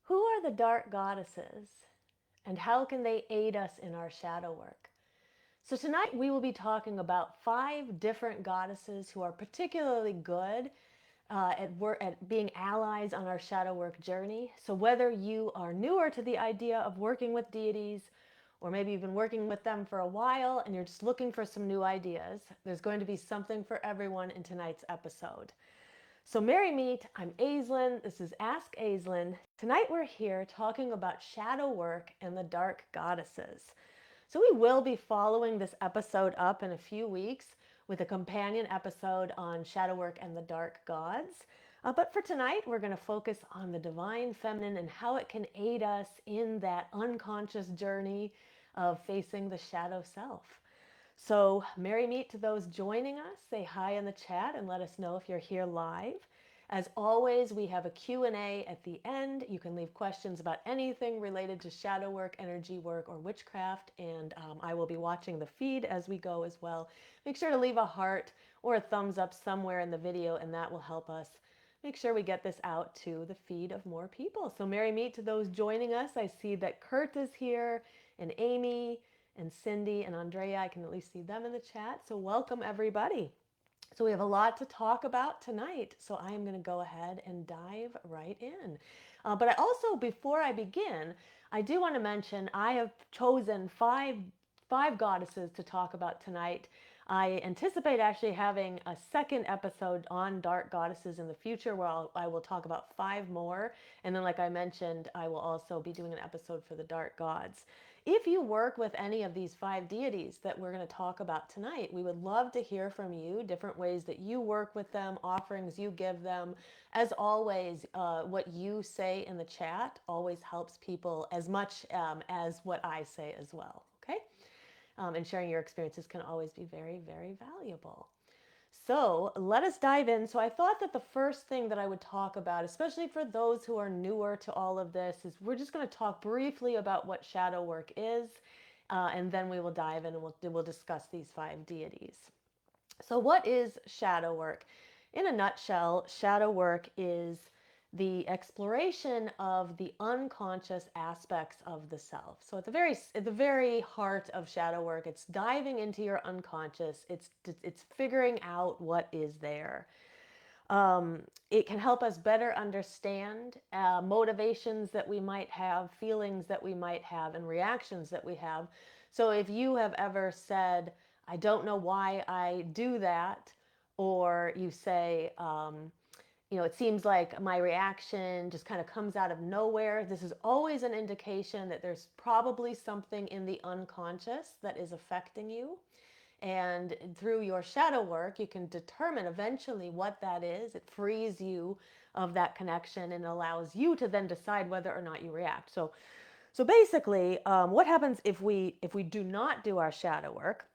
Who are the dark goddesses and how can they aid us in our shadow work? So, tonight we will be talking about 5 different goddesses who are particularly good at being allies on our shadow work journey. So, whether you are newer to the idea of working with deities, or maybe you've been working with them for a while and you're just looking for some new ideas, there's going to be something for everyone in tonight's episode. So, Merry Meet, I'm Aislin. This is Ask Aislin. Tonight we're here talking about shadow work and the dark goddesses. So, we will be following this episode up in a few weeks with a companion episode on shadow work and the dark gods. But for tonight, we're going to focus on the divine feminine and how it can aid us in that unconscious journey of facing the shadow self. So, merry meet to those joining us. Say hi in the chat and let us know if you're here live. As always, we have a Q&A at the end. You can leave questions about anything related to shadow work, energy work, or witchcraft, and I will be watching the feed as we go as well. Make sure to leave a heart or a thumbs up somewhere in the video, and that will help us make sure we get this out to the feed of more people. So merry meet to those joining us. I see that Kurt is here and Amy and Cindy and Andrea. I can at least see them in the chat. So welcome everybody. So we have a lot to talk about tonight. So I am going to go ahead and dive right in. But I also, before I begin, I do want to mention I have chosen five goddesses to talk about tonight. I anticipate actually having a second episode on dark goddesses in the future where I will talk about 5 more. And then, like I mentioned, I will also be doing an episode for the dark gods. If you work with any of these 5 deities that we're going to talk about tonight, we would love to hear from you, different ways that you work with them, offerings you give them. As always, what you say in the chat always helps people as much as what I say as well. Okay? And sharing your experiences can always be very, very valuable. So let us dive in. So I thought that the first thing that I would talk about, especially for those who are newer to all of this, is we're just going to talk briefly about what shadow work is, and then we will dive in and we'll discuss these 5 deities. So what is shadow work? In a nutshell, shadow work is the exploration of the unconscious aspects of the self. So at the very heart of shadow work, it's diving into your unconscious. It's figuring out what is there. It can help us better understand motivations that we might have, feelings that we might have, and reactions that we have. So if you have ever said, I don't know why I do that, or you say, it seems like my reaction just kind of comes out of nowhere. This is always an indication that there's probably something in the unconscious that is affecting you. And through your shadow work, you can determine eventually what that is. It frees you of that connection and allows you to then decide whether or not you react. So basically, what happens if we do not do our shadow work?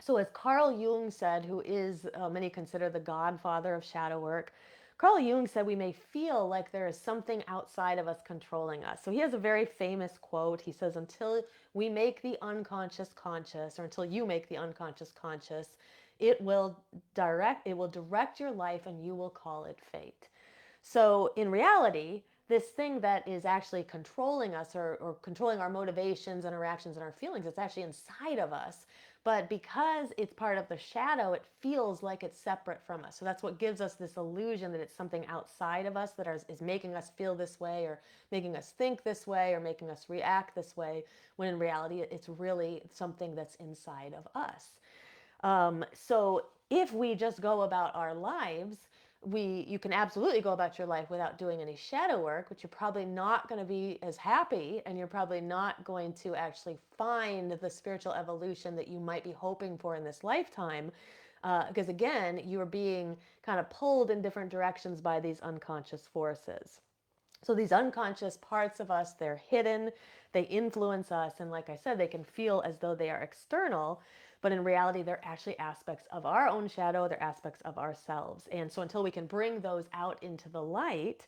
So, as Carl Jung said, who is many consider the godfather of shadow work, Carl Jung said we may feel like there is something outside of us controlling us. So he has a very famous quote. He says, until we make the unconscious conscious, or until you make the unconscious conscious, it will direct your life and you will call it fate. So in reality, this thing that is actually controlling us or controlling our motivations and our actions and our feelings, it's actually inside of us. But because it's part of the shadow, it feels like it's separate from us. So that's what gives us this illusion that it's something outside of us that is making us feel this way or making us think this way or making us react this way, when in reality, it's really something that's inside of us. So if we just go about our lives, you can absolutely go about your life without doing any shadow work, but you're probably not going to be as happy, and you're probably not going to actually find the spiritual evolution that you might be hoping for in this lifetime. Because again, you're being kind of pulled in different directions by these unconscious forces. So these unconscious parts of us, they're hidden, they influence us, and like I said, they can feel as though they are external, but in reality, they're actually aspects of our own shadow, they're aspects of ourselves. And so until we can bring those out into the light,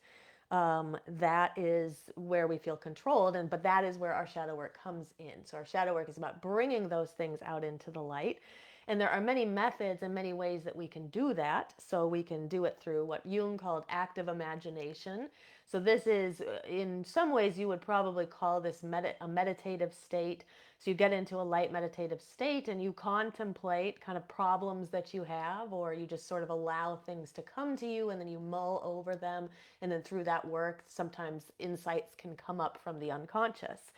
that is where we feel controlled, but that is where our shadow work comes in. So our shadow work is about bringing those things out into the light. And there are many methods and many ways that we can do that. So we can do it through what Jung called active imagination. So this is, in some ways, you would probably call this a meditative state. So you get into a light meditative state and you contemplate kind of problems that you have, or you just sort of allow things to come to you and then you mull over them. And then through that work, sometimes insights can come up from the unconscious.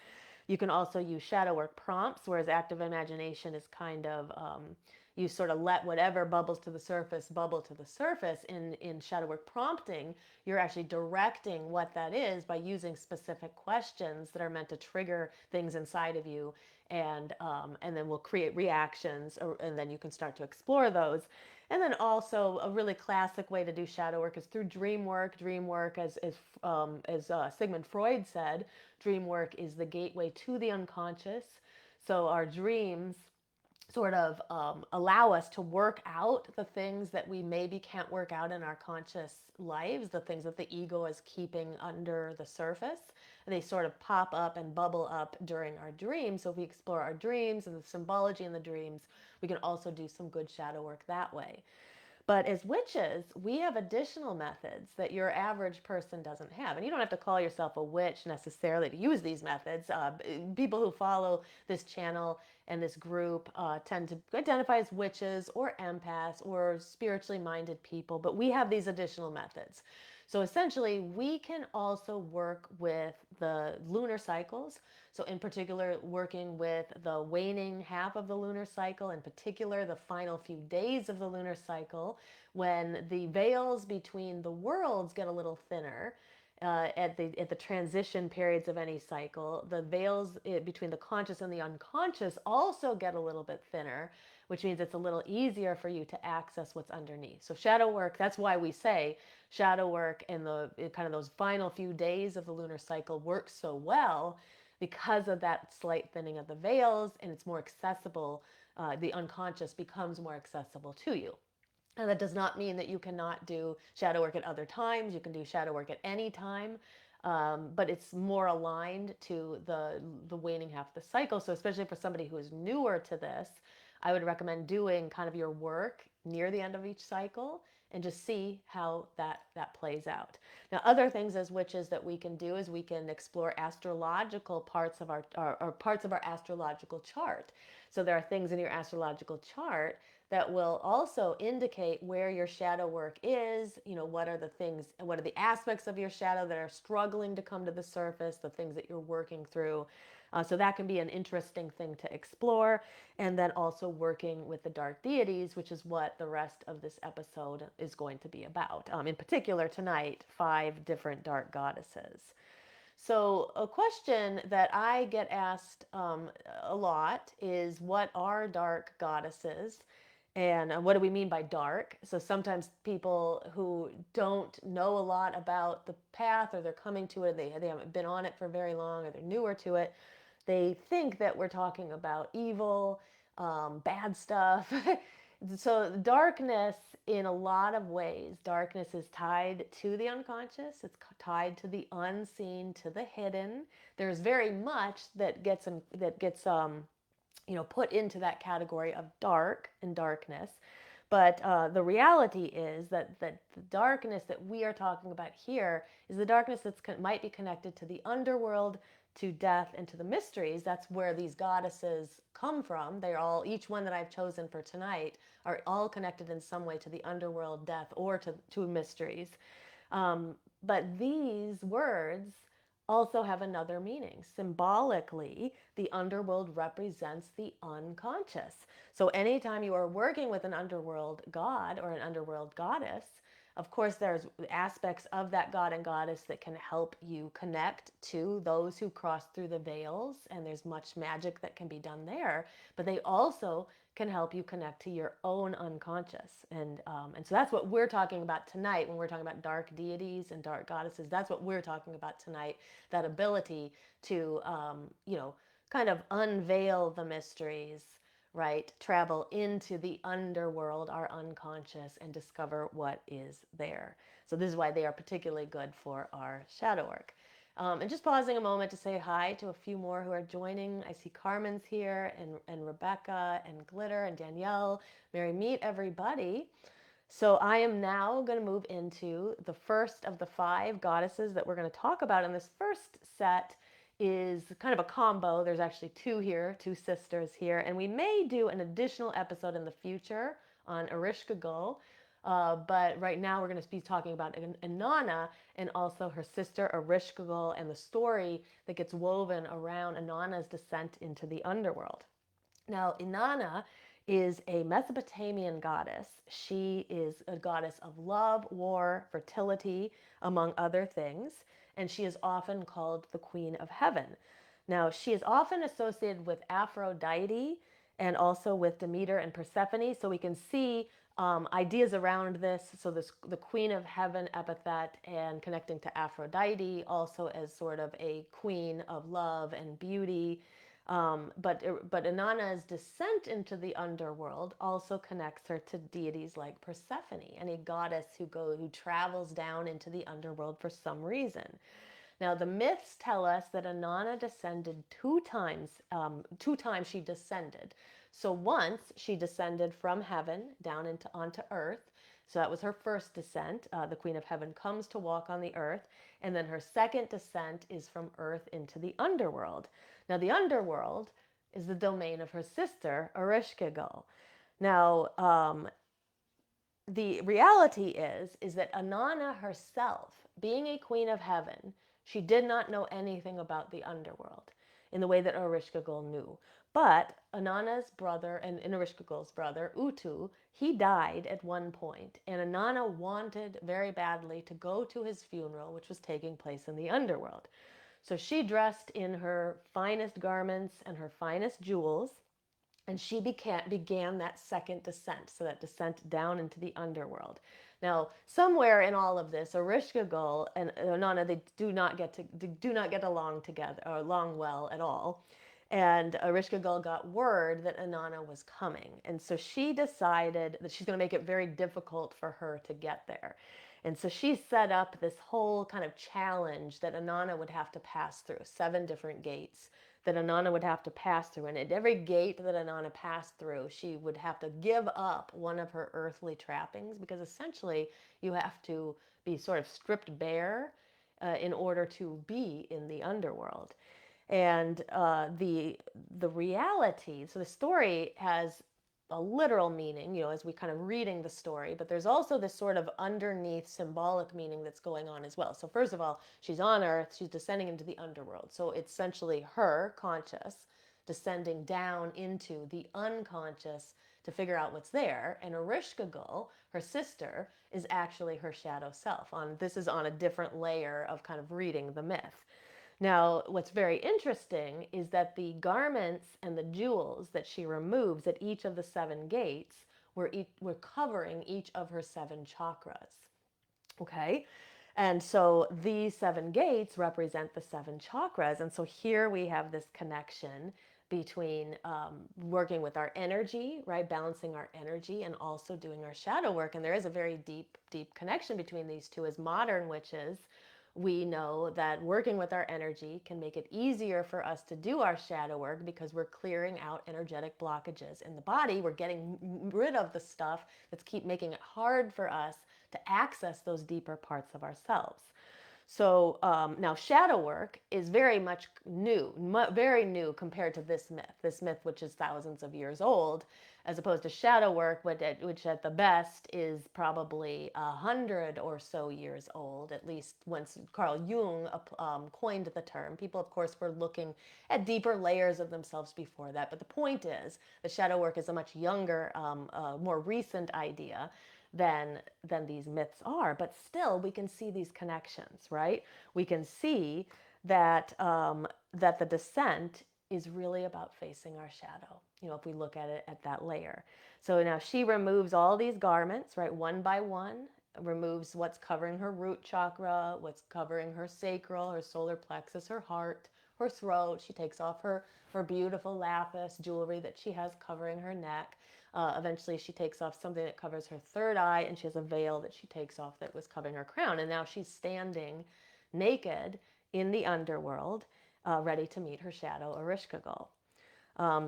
You can also use shadow work prompts, whereas active imagination is kind of you sort of let whatever bubbles to the surface bubble to the surface. In shadow work prompting, you're actually directing what that is by using specific questions that are meant to trigger things inside of you, and then we'll create reactions, and then you can start to explore those. And then also a really classic way to do shadow work is through dream work. Dream work, as Sigmund Freud said, dream work is the gateway to the unconscious. So our dreams sort of allow us to work out the things that we maybe can't work out in our conscious lives, the things that the ego is keeping under the surface. And they sort of pop up and bubble up during our dreams. So if we explore our dreams and the symbology in the dreams, we can also do some good shadow work that way. But as witches, we have additional methods that your average person doesn't have. And you don't have to call yourself a witch necessarily to use these methods. People who follow this channel and this group tend to identify as witches or empaths or spiritually minded people, but we have these additional methods. So essentially, we can also work with the lunar cycles. So in particular, working with the waning half of the lunar cycle, in particular, the final few days of the lunar cycle, when the veils between the worlds get a little thinner. At the transition periods of any cycle, the veils between the conscious and the unconscious also get a little bit thinner, which means it's a little easier for you to access what's underneath. So shadow work, that's why we say shadow work in the kind of those final few days of the lunar cycle works so well, because of that slight thinning of the veils, and it's more accessible. The unconscious becomes more accessible to you. And that does not mean that you cannot do shadow work at other times. You can do shadow work at any time, but it's more aligned to the waning half of the cycle. So especially for somebody who is newer to this, I would recommend doing kind of your work near the end of each cycle and just see how that plays out. Now, other things as witches that we can do is we can explore astrological parts of our parts of our astrological chart. So there are things in your astrological chart that will also indicate where your shadow work is. What are the things, what are the aspects of your shadow that are struggling to come to the surface, the things that you're working through. So that can be an interesting thing to explore. And then also working with the dark deities, which is what the rest of this episode is going to be about. In particular, tonight, 5 different dark goddesses. So a question that I get asked a lot is, what are dark goddesses? And what do we mean by dark? So sometimes people who don't know a lot about the path, or they're coming to it, they haven't been on it for very long, or they're newer to it, they think that we're talking about evil, bad stuff. So darkness, in a lot of ways, darkness is tied to the unconscious. It's tied to the unseen, to the hidden. There's very much that gets put into that category of dark and darkness. But the reality is that the darkness that we are talking about here is the darkness that might be connected to the underworld, to death, and to the mysteries. That's where these goddesses come from. They're all, each one that I've chosen for tonight, are all connected in some way to the underworld, death, or to mysteries. But these words also have another meaning. Symbolically, the underworld represents the unconscious. So anytime you are working with an underworld god or an underworld goddess, of course, there's aspects of that god and goddess that can help you connect to those who cross through the veils, and there's much magic that can be done there. But they also can help you connect to your own unconscious. And so that's what we're talking about tonight when we're talking about dark deities and dark goddesses. That's what we're talking about tonight, that ability to, kind of unveil the mysteries, right? Travel into the underworld, our unconscious, and discover what is there. So this is why they are particularly good for our shadow work. And just pausing a moment to say hi to a few more who are joining. I see Carmen's here, and Rebecca, and Glitter, and Danielle. Mary, meet everybody. So I am now going to move into the first of the 5 goddesses that we're going to talk about. And this first set is kind of a combo. There's actually 2 here, 2 sisters here. And we may do an additional episode in the future on Ereshkigal. But right now we're going to be talking about Inanna and also her sister Ereshkigal and the story that gets woven around Inanna's descent into the underworld. Now, Inanna is a Mesopotamian goddess. She is a goddess of love, war, fertility, among other things, and she is often called the Queen of Heaven. Now, she is often associated with Aphrodite and also with Demeter and Persephone, so we can see ideas around this. So, the Queen of Heaven epithet and connecting to Aphrodite, also as sort of a queen of love and beauty. But Inanna's descent into the underworld also connects her to deities like Persephone, any goddess who travels down into the underworld for some reason. Now, the myths tell us that Inanna descended 2 times. 2 times she descended. So once she descended from heaven down onto earth. So that was her first descent. The Queen of Heaven comes to walk on the earth. And then her second descent is from earth into the underworld. Now, the underworld is the domain of her sister, Ereshkigal. Now, the reality is that Inanna herself, being a queen of heaven, she did not know anything about the underworld in the way that Ereshkigal knew. But Inanna's brother and Ereshkigal's brother, Utu, he died at one point, and Inanna wanted very badly to go to his funeral, which was taking place in the underworld. So she dressed in her finest garments and her finest jewels, and she began that second descent, so that descent down into the underworld. Now, somewhere in all of this, Ereshkigal and Inanna, they do not get along together or along well at all. And Ereshkigal got word that Inanna was coming, and so she decided that she's going to make it very difficult for her to get there. And so she set up this whole kind of challenge that Inanna would have to pass through, 7 different gates that Inanna would have to pass through. And at every gate that Inanna passed through, she would have to give up one of her earthly trappings, because essentially you have to be sort of stripped bare in order to be in the underworld. And the reality, so the story has a literal meaning, as we kind of reading the story, but there's also this sort of underneath symbolic meaning that's going on as well. So first of all, she's on earth, she's descending into the underworld. So it's essentially her conscious descending down into the unconscious to figure out what's there. And Ereshkigal, her sister, is actually her shadow self. This is on a different layer of kind of reading the myth. Now, what's very interesting is that the garments and the jewels that she removes at each of the 7 gates were covering each of her 7 chakras. Okay? And so these 7 gates represent the 7 chakras. And so here we have this connection between working with our energy, right? Balancing our energy and also doing our shadow work. And there is a very deep, deep connection between these two. As modern witches, we know that working with our energy can make it easier for us to do our shadow work, because we're clearing out energetic blockages in the body. We're getting rid of the stuff that's keep making it hard for us to access those deeper parts of ourselves. So now shadow work is very much new, very new compared to this myth, which is thousands of years old, as opposed to shadow work, which at the best is probably 100 or so years old, at least once Carl Jung coined the term. People, of course, were looking at deeper layers of themselves before that. But the point is that shadow work is a much younger, more recent idea than these myths are. But still, we can see these connections, right? We can see that that the descent is really about facing our shadow, if we look at it at that layer. So now she removes all these garments, right, one by one, removes what's covering her root chakra, what's covering her sacral, her solar plexus, her heart, her throat. She takes off her beautiful lapis jewelry that she has covering her neck. Eventually she takes off something that covers her third eye, and she has a veil that she takes off that was covering her crown. And now she's standing naked in the underworld, ready to meet her shadow, Ereshkigal.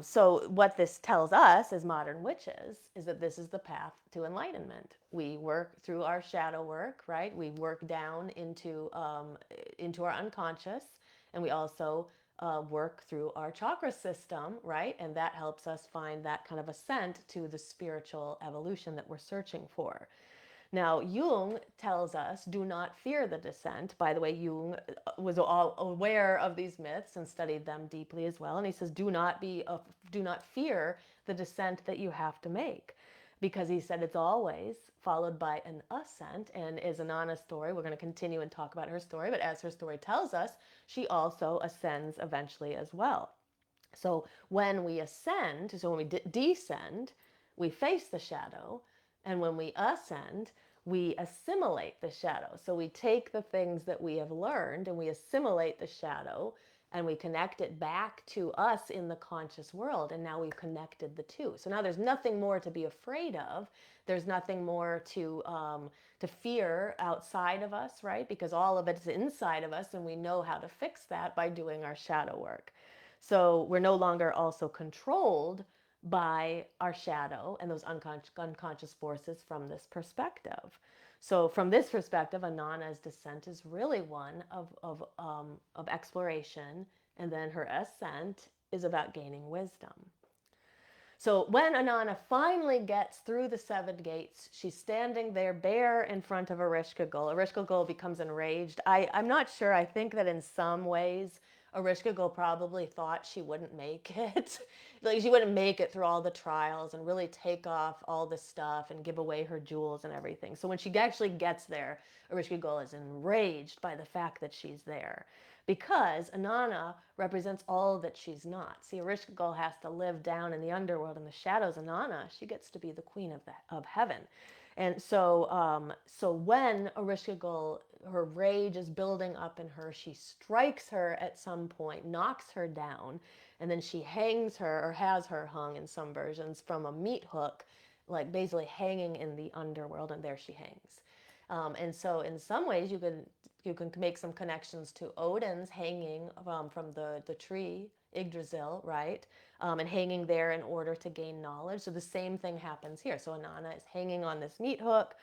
So what this tells us as modern witches is that this is the path to enlightenment. We work through our shadow work, right? We work down into our unconscious, and we also work through our chakra system, right? And that helps us find that kind of ascent to the spiritual evolution that we're searching for. Now, Jung tells us, do not fear the descent. By the way, Jung was all aware of these myths and studied them deeply as well. And he says, do not fear the descent that you have to make, because he said it's always followed by an ascent. And as Inanna's story, we're going to continue and talk about her story, but as her story tells us, she also ascends eventually as well. So when we ascend, so when we descend, we face the shadow. And when we ascend, we assimilate the shadow. So we take the things that we have learned and we assimilate the shadow and we connect it back to us in the conscious world. And now we've connected the two. So now there's nothing more to be afraid of. There's nothing more to fear outside of us, right? Because all of it's inside of us and we know how to fix that by doing our shadow work. So we're no longer also controlled by our shadow and those unconscious forces from this perspective. So from this perspective, Inanna's descent is really one of exploration, and then her ascent is about gaining wisdom. So when Inanna finally gets through the seven gates, she's standing there bare in front of Ereshkigal. Ereshkigal becomes enraged. I'm not sure. I think that in some ways, Ereshkigal probably thought she wouldn't make it. Like she wouldn't make it through all the trials and really take off all the stuff and give away her jewels and everything. So when she actually gets there, Ereshkigal is enraged by the fact that she's there, because Inanna represents all that she's not. See, Ereshkigal has to live down in the underworld in the shadows. Inanna, she gets to be the queen of heaven. And so when Ereshkigal, her rage is building up in her, she strikes her at some point, knocks her down, and then she hangs her, or has her hung in some versions, from a meat hook, like basically hanging in the underworld, and there she hangs. And so in some ways you can make some connections to Odin's hanging from the tree, Yggdrasil, right? And hanging there in order to gain knowledge. So the same thing happens here. So Inanna is hanging on this meat hook.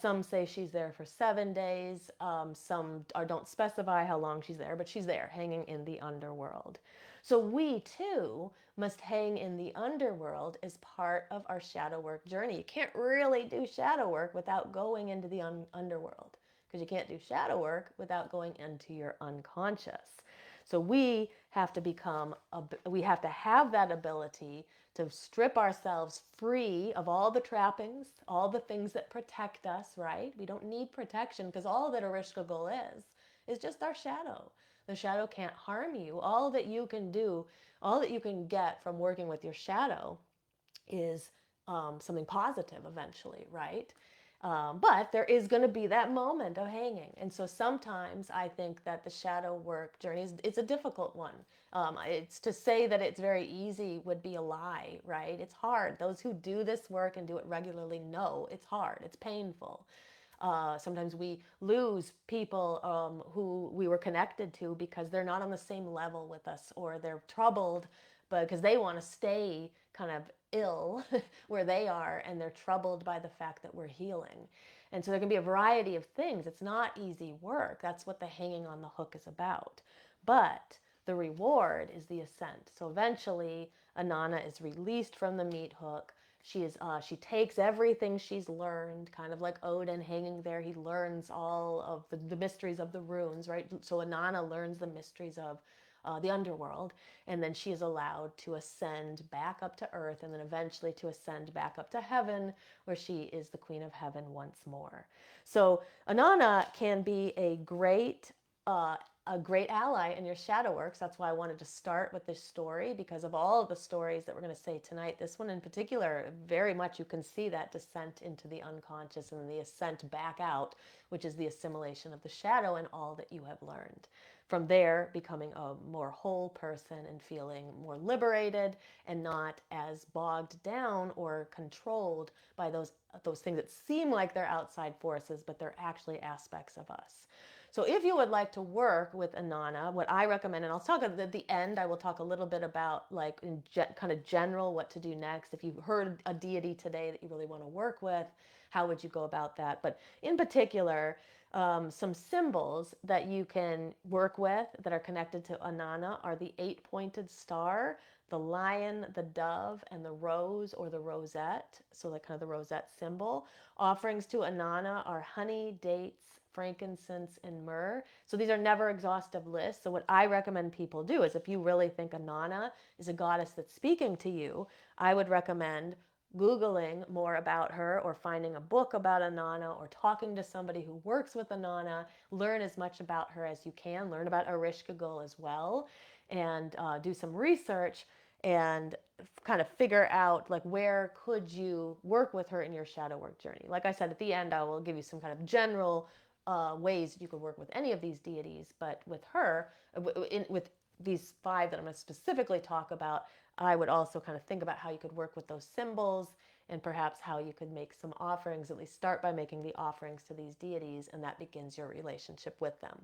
Some say she's there for 7 days. Some don't specify how long she's there, but she's there hanging in the underworld. So we too must hang in the underworld as part of our shadow work journey. You can't really do shadow work without going into the underworld, because you can't do shadow work without going into your unconscious. So we have to have that ability to strip ourselves free of all the trappings, all the things that protect us, right? We don't need protection, because all that Ereshkigal is just our shadow. The shadow can't harm you. All that you can do, all that you can get from working with your shadow is something positive eventually, right? But there is going to be that moment of hanging. And so sometimes I think that the shadow work journey it's a difficult one. It's to say that it's very easy would be a lie, right? It's hard. Those who do this work and do it regularly know it's hard. It's painful. Sometimes we lose people who we were connected to because they're not on the same level with us, or they're troubled because they want to stay kind of ill where they are, and they're troubled by the fact that we're healing. And so there can be a variety of things. It's not easy work. That's what the hanging on the hook is about. But the reward is the ascent. So eventually, Inanna is released from the meat hook. She takes everything she's learned, kind of like Odin hanging there. He learns all of the mysteries of the runes, right? So Inanna learns the mysteries of the underworld, and then she is allowed to ascend back up to earth, and then eventually to ascend back up to heaven, where she is the queen of heaven once more. So Inanna can be a great ally in your shadow works. That's why I wanted to start with this story, because of all of the stories that we're going to say tonight, this one in particular, very much you can see that descent into the unconscious and the ascent back out, which is the assimilation of the shadow and all that you have learned. From there, becoming a more whole person and feeling more liberated and not as bogged down or controlled by those things that seem like they're outside forces, but they're actually aspects of us. So if you would like to work with Inanna, what I recommend, and I'll talk at the end, I will talk a little bit about like in kind of general what to do next. If you've heard a deity today that you really want to work with, how would you go about that? But in particular, some symbols that you can work with that are connected to Inanna are the 8-pointed star, the lion, the dove, and the rose or the rosette. So like kind of the rosette symbol. Offerings to Inanna are honey, dates, frankincense, and myrrh. So these are never exhaustive lists. So what I recommend people do is if you really think Inanna is a goddess that's speaking to you, I would recommend Googling more about her or finding a book about Inanna or talking to somebody who works with Inanna. Learn as much about her as you can. Learn about Ereshkigal as well and do some research and kind of figure out like where could you work with her in your shadow work journey. Like I said, at the end, I will give you some kind of general ways that you could work with any of these deities, but with her, with these 5 that I'm going to specifically talk about, I would also kind of think about how you could work with those symbols and perhaps how you could make some offerings, at least start by making the offerings to these deities, and that begins your relationship with them.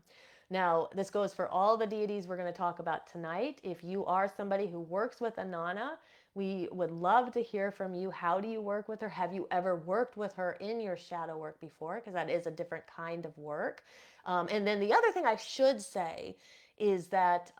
Now, this goes for all the deities we're going to talk about tonight. If you are somebody who works with Inanna, we would love to hear from you. How do you work with her? Have you ever worked with her in your shadow work before? Because that is a different kind of work. And then the other thing I should say is that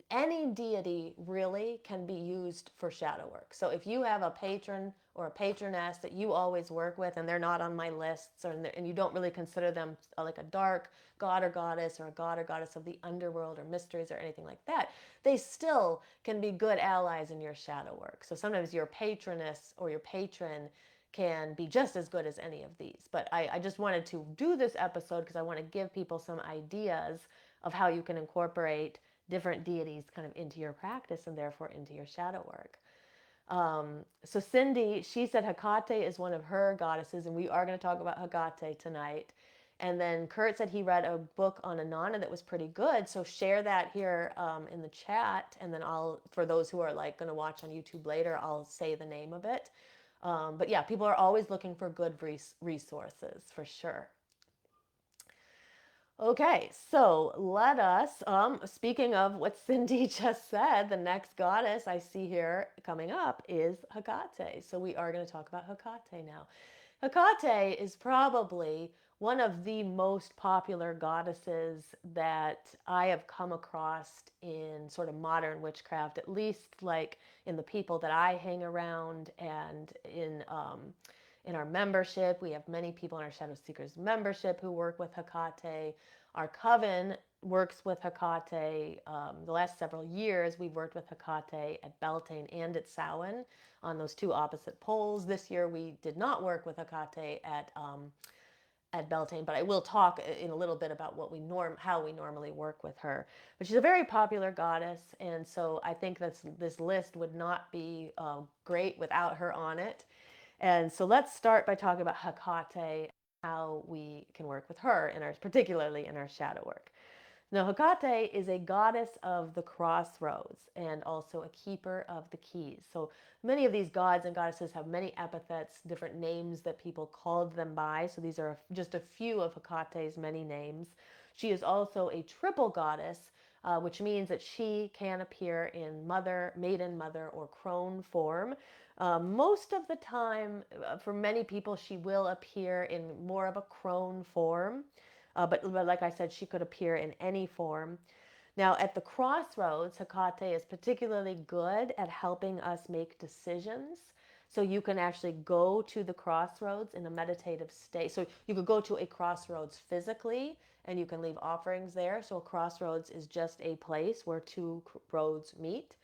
any deity really can be used for shadow work. So if you have a patron or a patroness that you always work with and they're not on my lists and you don't really consider them like a dark god or goddess or a god or goddess of the underworld or mysteries or anything like that, they still can be good allies in your shadow work. So sometimes your patroness or your patron can be just as good as any of these. But I just wanted to do this episode because I want to give people some ideas of how you can incorporate different deities kind of into your practice and therefore into your shadow work. So Cindy, she said Hecate is one of her goddesses, and we are going to talk about Hecate tonight. And then Kurt said he read a book on Inanna that was pretty good. So share that here in the chat, and then for those who are like going to watch on YouTube later, I'll say the name of it. But yeah, people are always looking for good resources for sure. Okay, so let us, speaking of what Cindy just said, the next goddess I see here coming up is Hecate. So we are going to talk about Hecate now. Hecate is probably one of the most popular goddesses that I have come across in sort of modern witchcraft, at least like in the people that I hang around and in our membership. We have many people in our Shadow Seekers membership who work with Hecate. Our coven works with Hecate. The last several years, we've worked with Hecate at Beltane and at Samhain on those 2 opposite poles. This year, we did not work with Hecate at Beltane, but I will talk in a little bit about how we normally work with her. But she's a very popular goddess, and so I think this list would not be great without her on it. And so let's start by talking about Hecate, how we can work with her, particularly in our shadow work. Now, Hecate is a goddess of the crossroads and also a keeper of the keys. So many of these gods and goddesses have many epithets, different names that people called them by. So these are just a few of Hecate's many names. She is also a triple goddess, which means that she can appear in mother, maiden, mother, or crone form. Most of the time, for many people, she will appear in more of a crone form. But like I said, she could appear in any form. Now, at the crossroads, Hecate is particularly good at helping us make decisions. So you can actually go to the crossroads in a meditative state. So you could go to a crossroads physically, and you can leave offerings there. So a crossroads is just a place where 2 roads meet.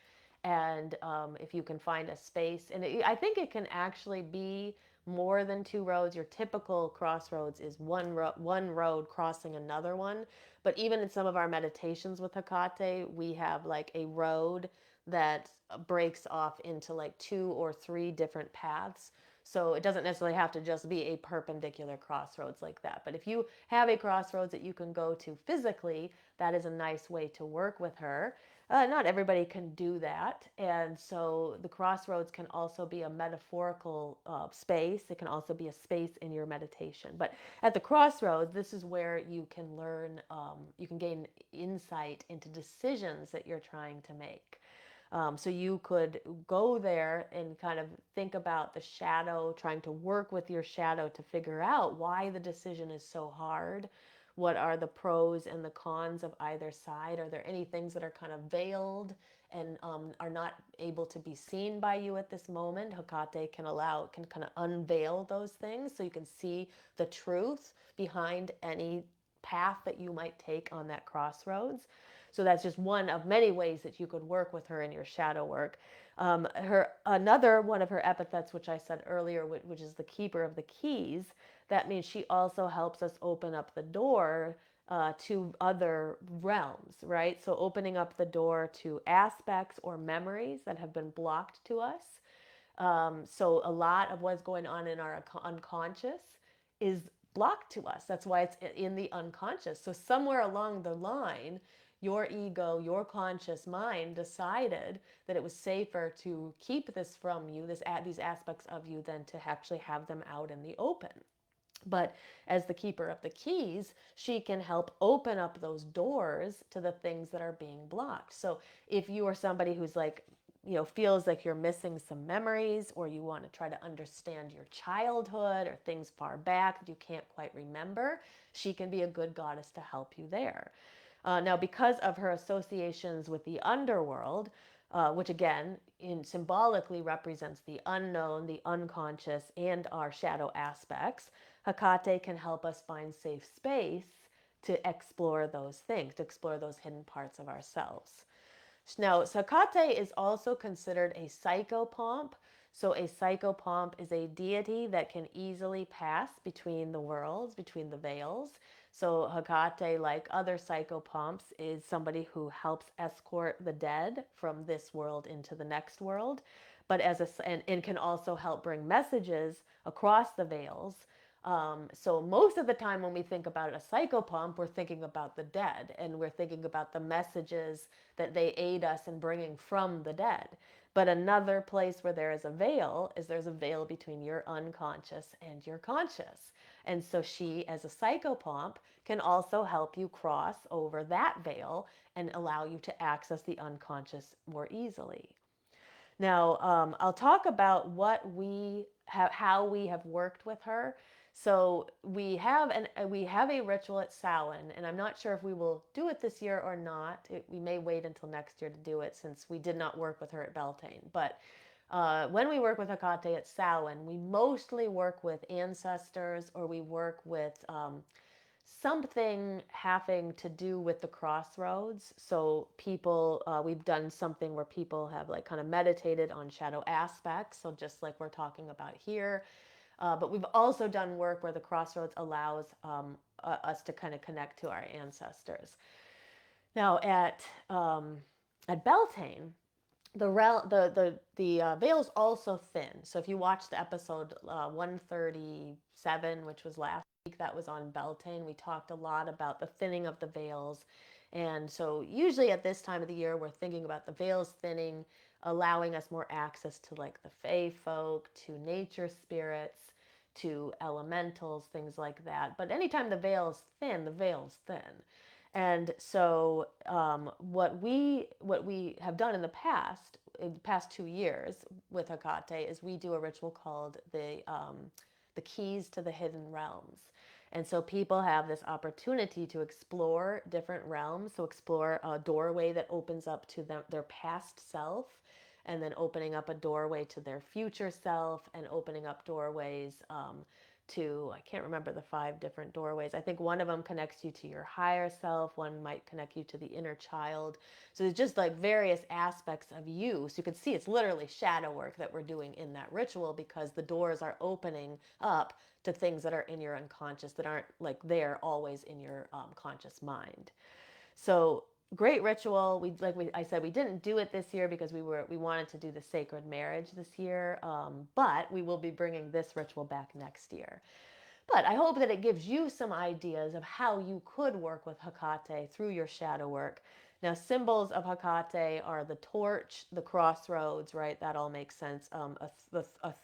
And if you can find a space, and I think it can actually be more than 2 roads. Your typical crossroads is one road crossing another one. But even in some of our meditations with Hecate, we have like a road that breaks off into like 2 or 3 different paths. So it doesn't necessarily have to just be a perpendicular crossroads like that. But if you have a crossroads that you can go to physically, that is a nice way to work with her. Not everybody can do that. And so the crossroads can also be a metaphorical space. It can also be a space in your meditation. But at the crossroads, this is where you can learn, you can gain insight into decisions that you're trying to make. So you could go there and kind of think about the shadow, trying to work with your shadow to figure out why the decision is so hard. What are the pros and the cons of either side? Are there any things that are kind of veiled and are not able to be seen by you at this moment? Hecate can kind of unveil those things so you can see the truth behind any path that you might take on that crossroads. So that's just one of many ways that you could work with her in your shadow work. Her another one of her epithets, which I said earlier, which is the keeper of the keys. That means she also helps us open up the door to other realms, right? So opening up the door to aspects or memories that have been blocked to us. So a lot of what's going on in our unconscious is blocked to us. That's why it's in the unconscious. So somewhere along the line, your ego, your conscious mind decided that it was safer to keep this from you, these aspects of you, than to actually have them out in the open. But as the keeper of the keys, she can help open up those doors to the things that are being blocked. So if you are somebody who's like, feels like you're missing some memories, or you want to try to understand your childhood or things far back that you can't quite remember, she can be a good goddess to help you there. Now, because of her associations with the underworld, which again symbolically represents the unknown, the unconscious, and our shadow aspects, Hecate can help us find safe space to explore those things, to explore those hidden parts of ourselves. Now, Hecate is also considered a psychopomp. So a psychopomp is a deity that can easily pass between the worlds, between the veils. So Hecate, like other psychopomps, is somebody who helps escort the dead from this world into the next world, but and can also help bring messages across the veils. So most of the time when we think about a psychopomp, we're thinking about the dead, and we're thinking about the messages that they aid us in bringing from the dead. But another place where there is a veil is there's a veil between your unconscious and your conscious. And so she, as a psychopomp, can also help you cross over that veil and allow you to access the unconscious more easily. Now, I'll talk about how we have worked with her. So we have a ritual at Samhain, and I'm not sure if we will do it this year or not. We may wait until next year to do it, since we did not work with her at Beltane. But when we work with Hecate at Samhain, we mostly work with ancestors, or we work with something having to do with the crossroads. So people, we've done something where people have like kind of meditated on shadow aspects. So just like we're talking about here. But we've also done work where the crossroads allows us to kind of connect to our ancestors. Now at Beltane, the veil's also thin. So if you watched episode 137, which was last week, that was on Beltane, we talked a lot about the thinning of the veils. And so usually at this time of the year, we're thinking about the veils thinning, allowing us more access to like the fae folk, to nature spirits, to elementals, things like that. But anytime the veil's thin, the veil's thin. And so what we have done in the past 2 years with Hecate, is we do a ritual called the keys to the hidden realms. And so people have this opportunity to explore different realms, so explore a doorway that opens up to their past self, and then opening up a doorway to their future self, and opening up doorways I can't remember the 5 different doorways. I think one of them connects you to your higher self. One might connect you to the inner child. So there's just like various aspects of you. So you can see it's literally shadow work that we're doing in that ritual, because the doors are opening up to things that are in your unconscious, that aren't like there always in your conscious mind. So great ritual. I said, we didn't do it this year because we wanted to do the sacred marriage this year, but we will be bringing this ritual back next year. But I hope that it gives you some ideas of how you could work with Hecate through your shadow work. Now, symbols of Hecate are the torch, the crossroads, right? That all makes sense.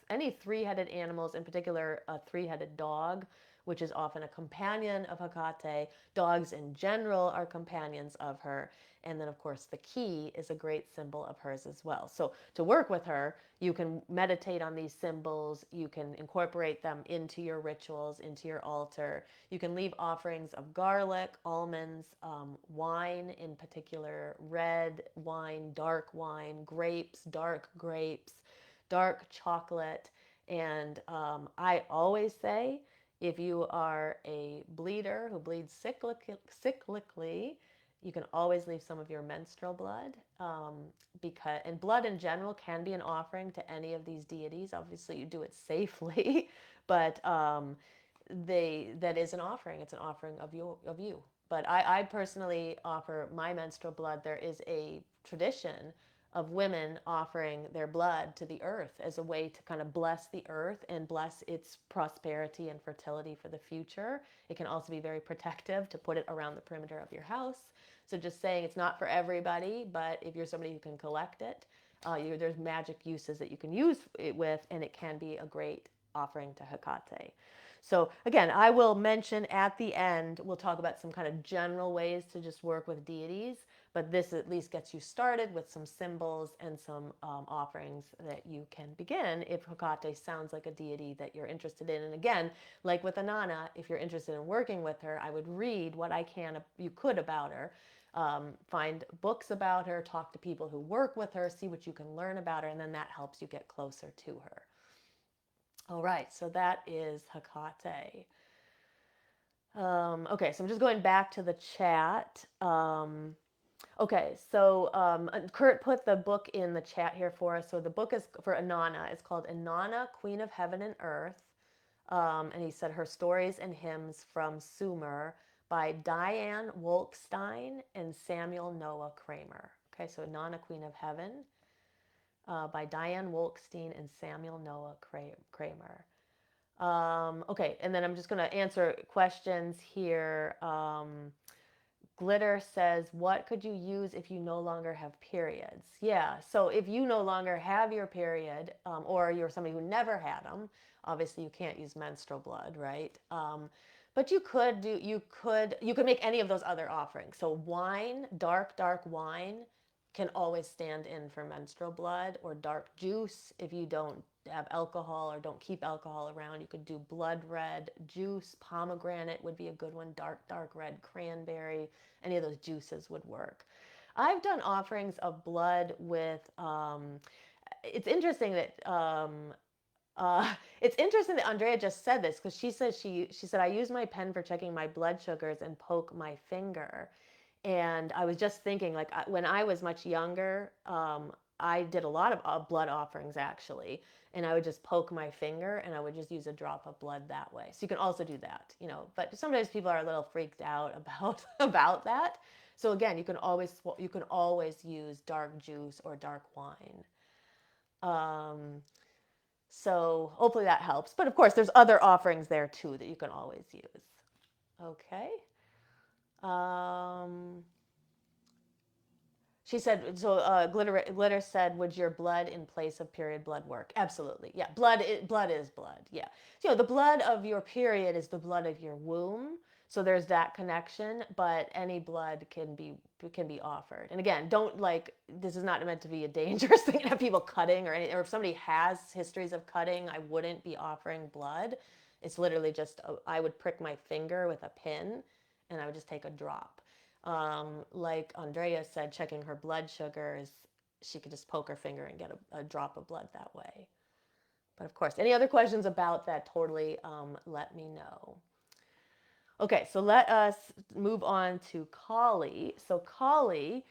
Any three-headed animals, in particular, a three-headed dog, which is often a companion of Hecate. Dogs in general are companions of her. And then, of course, the key is a great symbol of hers as well. So to work with her, you can meditate on these symbols. You can incorporate them into your rituals, into your altar. You can leave offerings of garlic, almonds, wine in particular, red wine, dark wine, grapes, dark chocolate. And I always say, if you are a bleeder who bleeds cyclically, you can always leave some of your menstrual blood, and blood in general can be an offering to any of these deities. Obviously, you do it safely, but that is an offering. It's an offering of you. But I personally offer my menstrual blood. There is a tradition of women offering their blood to the earth as a way to kind of bless the earth and bless its prosperity and fertility for the future. It can also be very protective to put it around the perimeter of your house. So just saying, it's not for everybody, but if you're somebody who can collect it, there's magic uses that you can use it with, and it can be a great offering to Hecate. So again, I will mention at the end, we'll talk about some kind of general ways to just work with deities, but this at least gets you started with some symbols and some offerings that you can begin if Hecate sounds like a deity that you're interested in. And again, like with Inanna, if you're interested in working with her, I would read what you could about her. Find books about her, talk to people who work with her, see what you can learn about her, and then that helps you get closer to her. All right, so that is Hecate. Okay, so I'm just going back to the chat. Okay, so Kurt put the book in the chat here for us. So the book is for Inanna. It's called Inanna, Queen of Heaven and Earth. And he said her stories and hymns from Sumer by Diane Wolkstein and Samuel Noah Kramer. Okay, so Inanna, Queen of Heaven by Diane Wolkstein and Samuel Noah Kramer. Okay, and then I'm just going to answer questions here. Glitter says, what could you use if you no longer have periods? Yeah, so if you no longer have your period, or you're somebody who never had them, obviously you can't use menstrual blood, right? But you could make any of those other offerings. So wine, dark wine can always stand in for menstrual blood, or dark juice if you don't have alcohol or don't keep alcohol around. You could do blood red juice. Pomegranate would be a good one. Dark red cranberry. Any of those juices would work. I've done offerings of blood with. It's interesting that Andrea just said this, because she said I use my pen for checking my blood sugars and poke my finger. And I was just thinking, like, when I was much younger, I did a lot of blood offerings, actually. And I would just poke my finger and I would just use a drop of blood that way. So you can also do that, but sometimes people are a little freaked out about that. So again, you can always use dark juice or dark wine. So hopefully that helps. But of course, there's other offerings there too that you can always use. Okay. She said, so Glitter said, would your blood in place of period blood work? Absolutely. Yeah, blood is blood. Yeah. So, the blood of your period is the blood of your womb. So there's that connection, but any blood can be offered. And again, this is not meant to be a dangerous thing to have people cutting or anything. Or if somebody has histories of cutting, I wouldn't be offering blood. It's literally just, I would prick my finger with a pin and I would just take a drop. Like Andrea said, checking her blood sugars, she could just poke her finger and get a drop of blood that way. But of course, any other questions about that, totally let me know. Okay, so let us move on to Kali. So Kali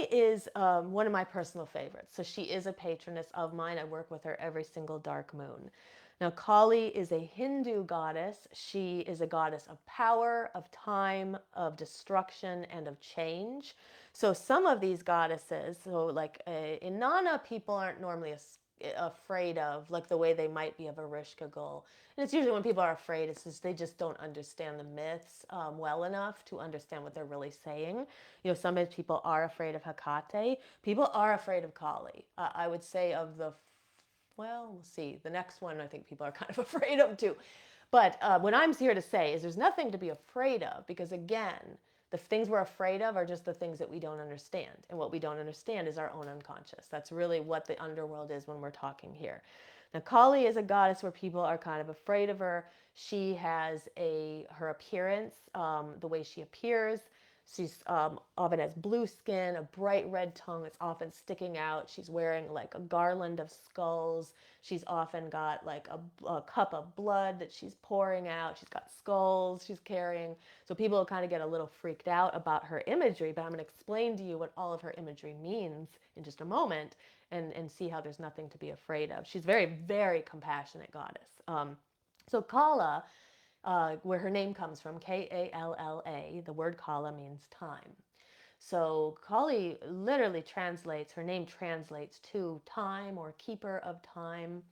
is one of my personal favorites. So she is a patroness of mine. I work with her every single dark moon. Now, Kali is a Hindu goddess. She is a goddess of power, of time, of destruction, and of change. So, some of these goddesses, so like Inanna, people aren't normally afraid of, like the way they might be of Ereshkigal. And it's usually when people are afraid, it's just they just don't understand the myths well enough to understand what they're really saying. Sometimes people are afraid of Hecate. People are afraid of Kali. I would say of the well, we'll see. The next one I think people are kind of afraid of too. But what I'm here to say is there's nothing to be afraid of because, again, the things we're afraid of are just the things that we don't understand. And what we don't understand is our own unconscious. That's really what the underworld is when we're talking here. Now, Kali is a goddess where people are kind of afraid of her. She has her appearance, the way she appears. She's often has blue skin, a bright red tongue that's often sticking out. She's wearing like a garland of skulls. She's often got like a cup of blood that she's pouring out. She's got skulls she's carrying. So people kind of get a little freaked out about her imagery, but I'm going to explain to you what all of her imagery means in just a moment and see how there's nothing to be afraid of. She's very, very compassionate goddess. So Kala, where her name comes from, Kalla, the word Kala means time. So Kali literally translates, her name translates to time or keeper of time.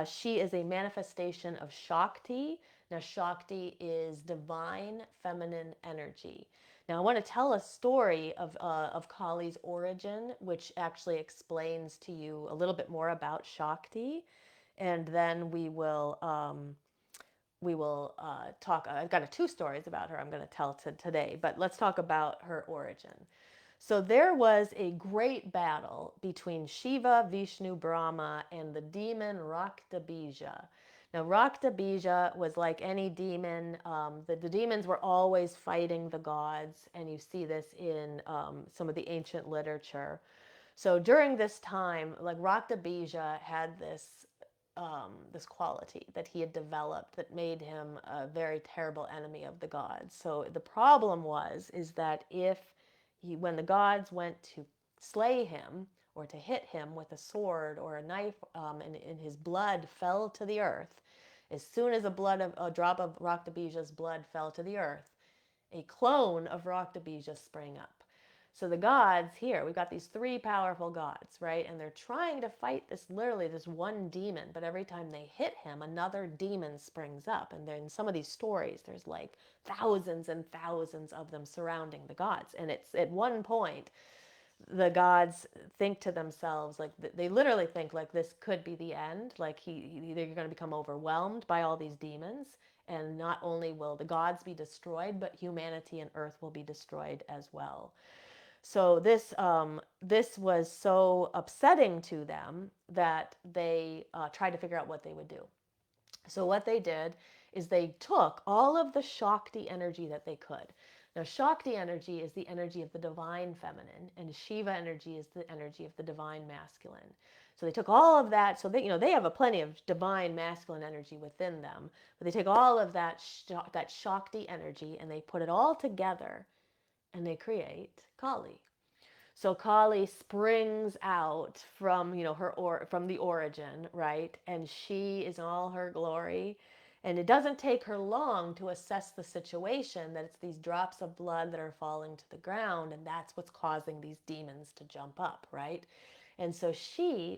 She is a manifestation of Shakti. Now, Shakti is divine feminine energy. Now, I want to tell a story of Kali's origin, which actually explains to you a little bit more about Shakti. And then we will talk. I've got two stories about her I'm going to tell today, but let's talk about her origin. So there was a great battle between Shiva, Vishnu, Brahma, and the demon Raktabija. Now, Raktabija was like any demon. The demons were always fighting the gods, and you see this in some of the ancient literature. So during this time, like Raktabija had this quality that he had developed that made him a very terrible enemy of the gods. So the problem is that when the gods went to slay him or to hit him with a sword or a knife, and his blood fell to the earth, as soon as a drop of Raktabija's blood fell to the earth, a clone of Raktabija sprang up. So the gods here, we've got these three powerful gods, right? And they're trying to fight this one demon, but every time they hit him, another demon springs up. And then in some of these stories, there's like thousands and thousands of them surrounding the gods. And it's at one point, the gods think to themselves, like they literally think like this could be the end. Like they're going to become overwhelmed by all these demons. And not only will the gods be destroyed, but humanity and earth will be destroyed as well. So this was so upsetting to them that they tried to figure out what they would do. So what they did is they took all of the Shakti energy that they could. Now, Shakti energy is the energy of the divine feminine, and Shiva energy is the energy of the divine masculine. So they took all of that. So they have a plenty of divine masculine energy within them, but they take all of that Shakti energy and they put it all together, and they create Kali. So Kali springs out from from the origin, right? And she is in all her glory. And it doesn't take her long to assess the situation that it's these drops of blood that are falling to the ground, and that's what's causing these demons to jump up, right? And so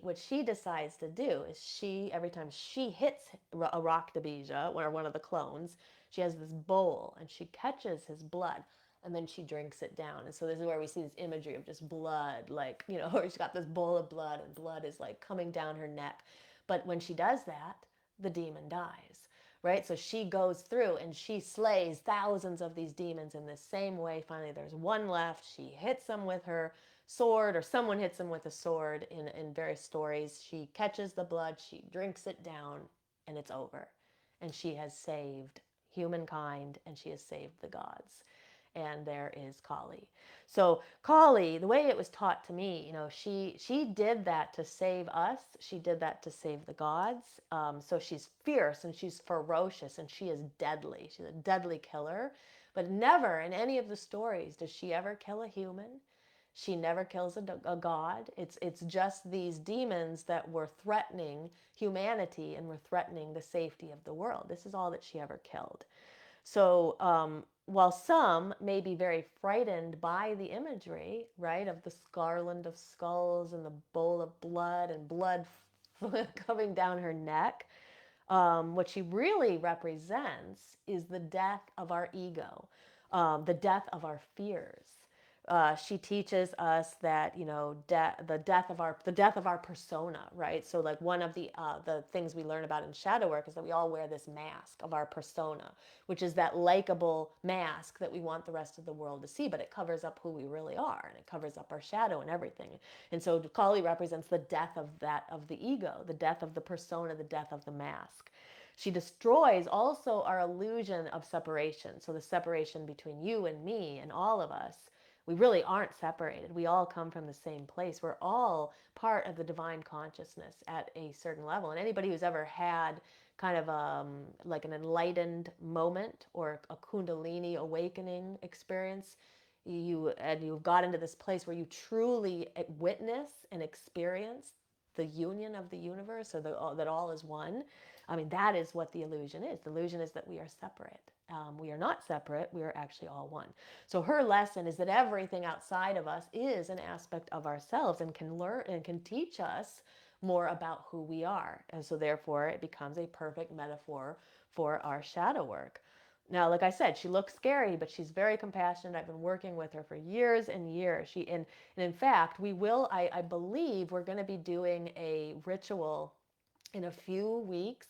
what she decides to do is every time she hits a Raktabija, or one of the clones, she has this bowl and she catches his blood and then she drinks it down. And so this is where we see this imagery of just blood, like, where she's got this bowl of blood and blood is like coming down her neck. But when she does that, the demon dies, right? So she goes through and she slays thousands of these demons in this same way. Finally, there's one left. She hits them with her sword, or someone hits them with a sword in various stories. She catches the blood, she drinks it down, and it's over. And she has saved humankind and she has saved the gods. And there is Kali. So Kali, the way it was taught to me, she did that to save us. She did that to save the gods. So she's fierce and she's ferocious and she is deadly. She's a deadly killer. But never in any of the stories does she ever kill a human. She never kills a god. It's just these demons that were threatening humanity and were threatening the safety of the world. This is all that she ever killed. So while some may be very frightened by the imagery, right, of the garland of skulls and the bowl of blood and blood coming down her neck, what she really represents is the death of our ego, the death of our fears. She teaches us that the death of our persona, right? So like one of the things we learn about in shadow work is that we all wear this mask of our persona, which is that likable mask that we want the rest of the world to see, but it covers up who we really are, and it covers up our shadow and everything. And so Kali represents the death of the ego, the death of the persona, the death of the mask. She destroys also our illusion of separation. So the separation between you and me and all of us. We really aren't separated. We all come from the same place. We're all part of the divine consciousness at a certain level. And anybody who's ever had kind of like an enlightened moment or a kundalini awakening experience, you've got into this place where you truly witness and experience the union of the universe, or that all is one. I mean, that is what the illusion is. The illusion is that we are separate. We are not separate. We are actually all one. So her lesson is that everything outside of us is an aspect of ourselves and can learn and can teach us more about who we are. And so therefore it becomes a perfect metaphor for our shadow work. Now, like I said, she looks scary, but she's very compassionate. I've been working with her for years and years. And in fact, I believe we're going to be doing a ritual in a few weeks.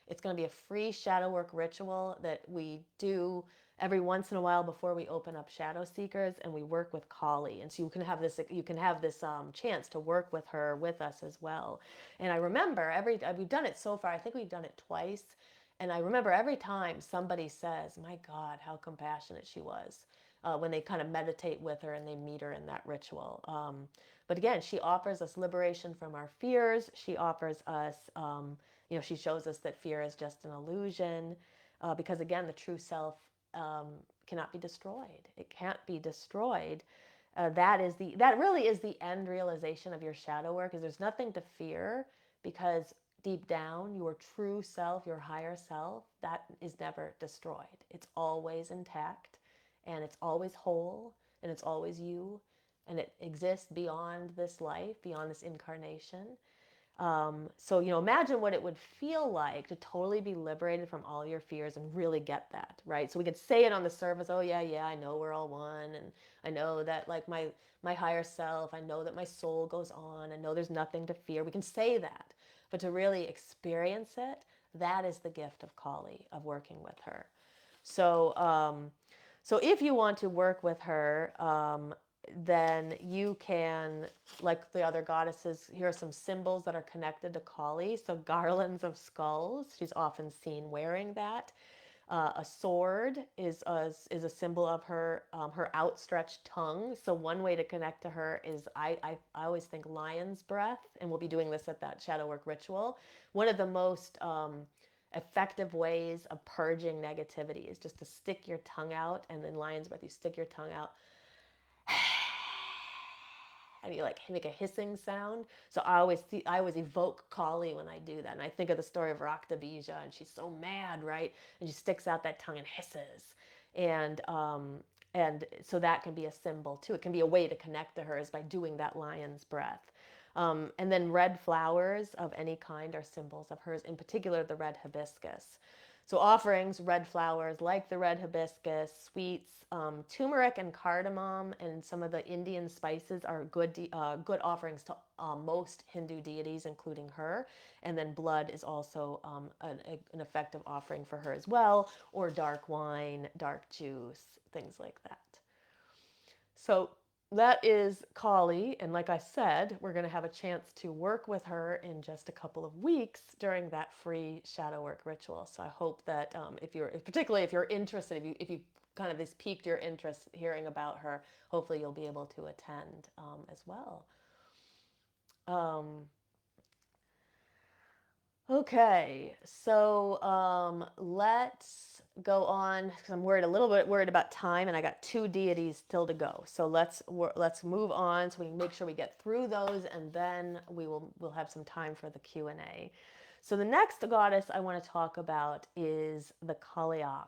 It's going to be a free shadow work ritual that we do every once in a while before we open up Shadow Seekers, and we work with Kali. And so you can have this chance to work with her with us as well. And I remember we've done it so far. I think we've done it twice. And I remember every time somebody says, "My God, how compassionate she was," when they kind of meditate with her and they meet her in that ritual. But again, she offers us liberation from our fears. She offers us, she shows us that fear is just an illusion, because again, the true self cannot be destroyed. It can't be destroyed. That really is the end realization of your shadow work. Is there's nothing to fear, because deep down, your true self, your higher self, that is never destroyed. It's always intact, and it's always whole, and it's always you, and it exists beyond this life, beyond this incarnation. So, imagine what it would feel like to totally be liberated from all your fears and really get that, right? So we could say it on the surface, oh yeah, I know we're all one, and I know that like my higher self, I know that my soul goes on, I know there's nothing to fear. We can say that, but to really experience it, that is the gift of Kali, of working with her. So if you want to work with her, then you can, like the other goddesses, here are some symbols that are connected to Kali. So garlands of skulls, she's often seen wearing that. A sword is a symbol of her outstretched tongue. So one way to connect to her is I always think lion's breath, and we'll be doing this at that shadow work ritual. One of the most effective ways of purging negativity is just to stick your tongue out, and in lion's breath you stick your tongue out and you like make a hissing sound. So I always evoke Kali when I do that, and I think of the story of Raktabija, and she's so mad, right? And she sticks out that tongue and hisses, and so that can be a symbol too. It can be a way to connect to her is by doing that lion's breath. And then red flowers of any kind are symbols of hers, in particular the red hibiscus. So offerings, red flowers like the red hibiscus, sweets, turmeric and cardamom, and some of the Indian spices are good offerings to most Hindu deities, including her. And then blood is also an effective offering for her as well, or dark wine, dark juice, things like that. So that is Kali, and like I said, we're going to have a chance to work with her in just a couple of weeks during that free shadow work ritual. So I hope that particularly if you're interested, if you kind of this piqued your interest hearing about her, hopefully you'll be able to attend as well. Okay, so let's go on because I'm a little bit worried about time, and I got two deities still to go. So let's move on so we can make sure we get through those, and then we'll have some time for the Q&A. So the next goddess I want to talk about is the Cailleach.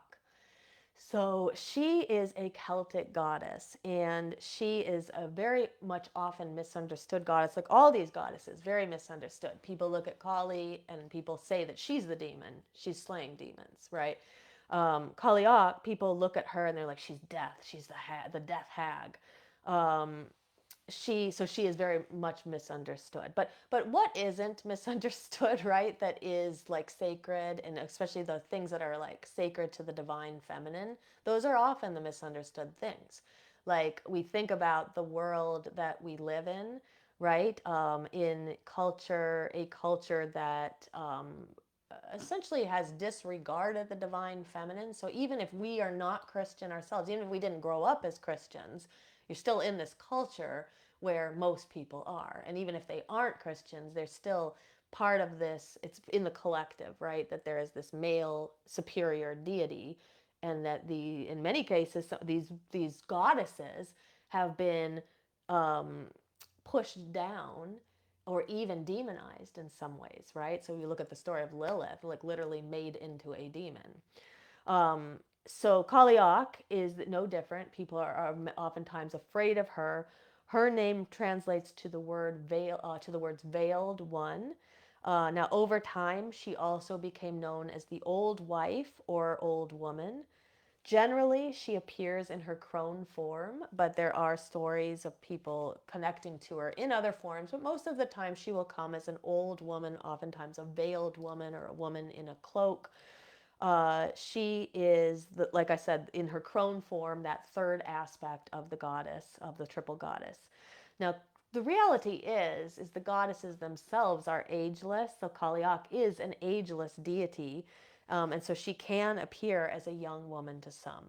So she is a Celtic goddess, and she is a very much often misunderstood goddess. Like all these goddesses, very misunderstood. People look at Kali and people say that she's the demon. She's slaying demons, right? Cailleach, people look at her and they're like, she's death. She's the death hag. Um, she is very much misunderstood, but what isn't misunderstood, right, that is like sacred, and especially the things that are like sacred to the divine feminine, those are often the misunderstood things. Like we think about the world that we live in, right, in a culture that essentially has disregarded the divine feminine. So even if we are not Christian ourselves, even if we didn't grow up as Christians, you're still in this culture where most people are. And even if they aren't Christians, they're still part of this. It's in the collective, right? That there is this male superior deity, and that in many cases, these goddesses have been um, pushed down or even demonized in some ways, right? So you look at the story of Lilith, like literally made into a demon. Um, so Cailleach is no different. People are oftentimes afraid of her. Her name translates to the words veiled one. Now, over time, she also became known as the old wife or old woman. Generally, she appears in her crone form, but there are stories of people connecting to her in other forms. But most of the time, she will come as an old woman, oftentimes a veiled woman or a woman in a cloak. She is, like I said, in her crone form, that third aspect of the goddess, of the triple goddess. Now, the reality is the goddesses themselves are ageless. So Cailleach is an ageless deity, and so she can appear as a young woman to some.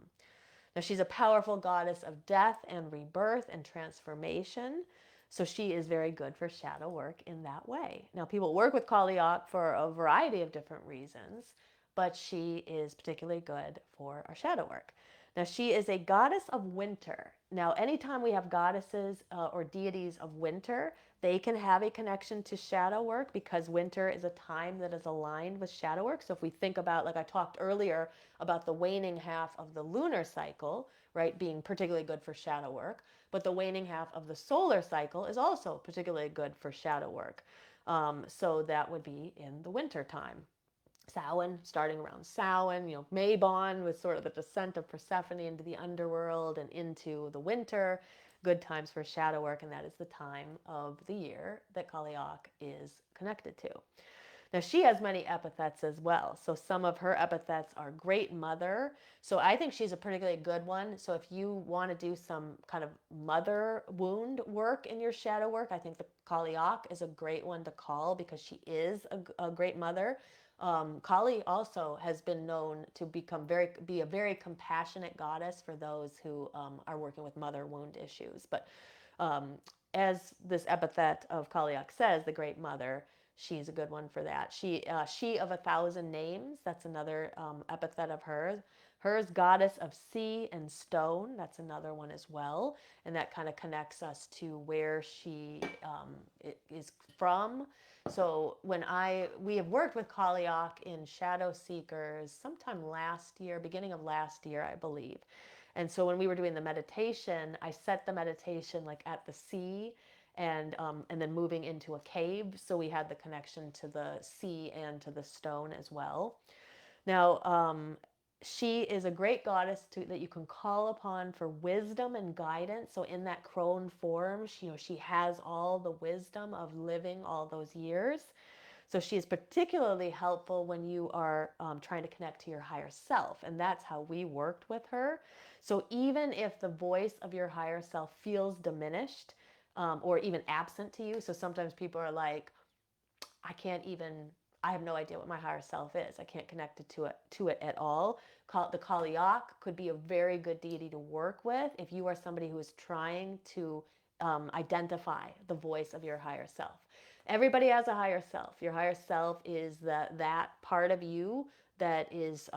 Now, she's a powerful goddess of death and rebirth and transformation. So she is very good for shadow work in that way. Now, people work with Cailleach for a variety of different reasons, but she is particularly good for our shadow work. Now, she is a goddess of winter. Now, anytime we have goddesses or deities of winter, they can have a connection to shadow work because winter is a time that is aligned with shadow work. So if we think about, like I talked earlier, about the waning half of the lunar cycle, right, being particularly good for shadow work, but the waning half of the solar cycle is also particularly good for shadow work. So that would be in the winter time. Samhain, starting around Samhain, Mabon was sort of the descent of Persephone into the underworld and into the winter. Good times for shadow work, and that is the time of the year that Cailleach is connected to. Now, she has many epithets as well. So some of her epithets are great mother. So I think she's a particularly good one. So if you want to do some kind of mother wound work in your shadow work, I think the Cailleach is a great one to call because she is a great mother. Kali also has been known to be a very compassionate goddess for those who are working with mother wound issues. But um, as this epithet of Cailleach says, the Great Mother, she's a good one for that. She of 1,000 names. That's another epithet of hers. Hers, goddess of sea and stone. That's another one as well, and that kind of connects us to where she is from. So we have worked with Cailleach in Shadow Seekers sometime last year, beginning of last year, I believe. And so when we were doing the meditation, I set the meditation like at the sea and then moving into a cave. So we had the connection to the sea and to the stone as well. Now, she is a great goddess that you can call upon for wisdom and guidance. So in that crone form, she has all the wisdom of living all those years. So she is particularly helpful when you are trying to connect to your higher self. And that's how we worked with her. So even if the voice of your higher self feels diminished or even absent to you, so sometimes people are like, I can't even, I have no idea what my higher self is. I can't connect it to it at all. The Cailleach could be a very good deity to work with if you are somebody who is trying to identify the voice of your higher self. Everybody has a higher self. Your higher self is that part of you that is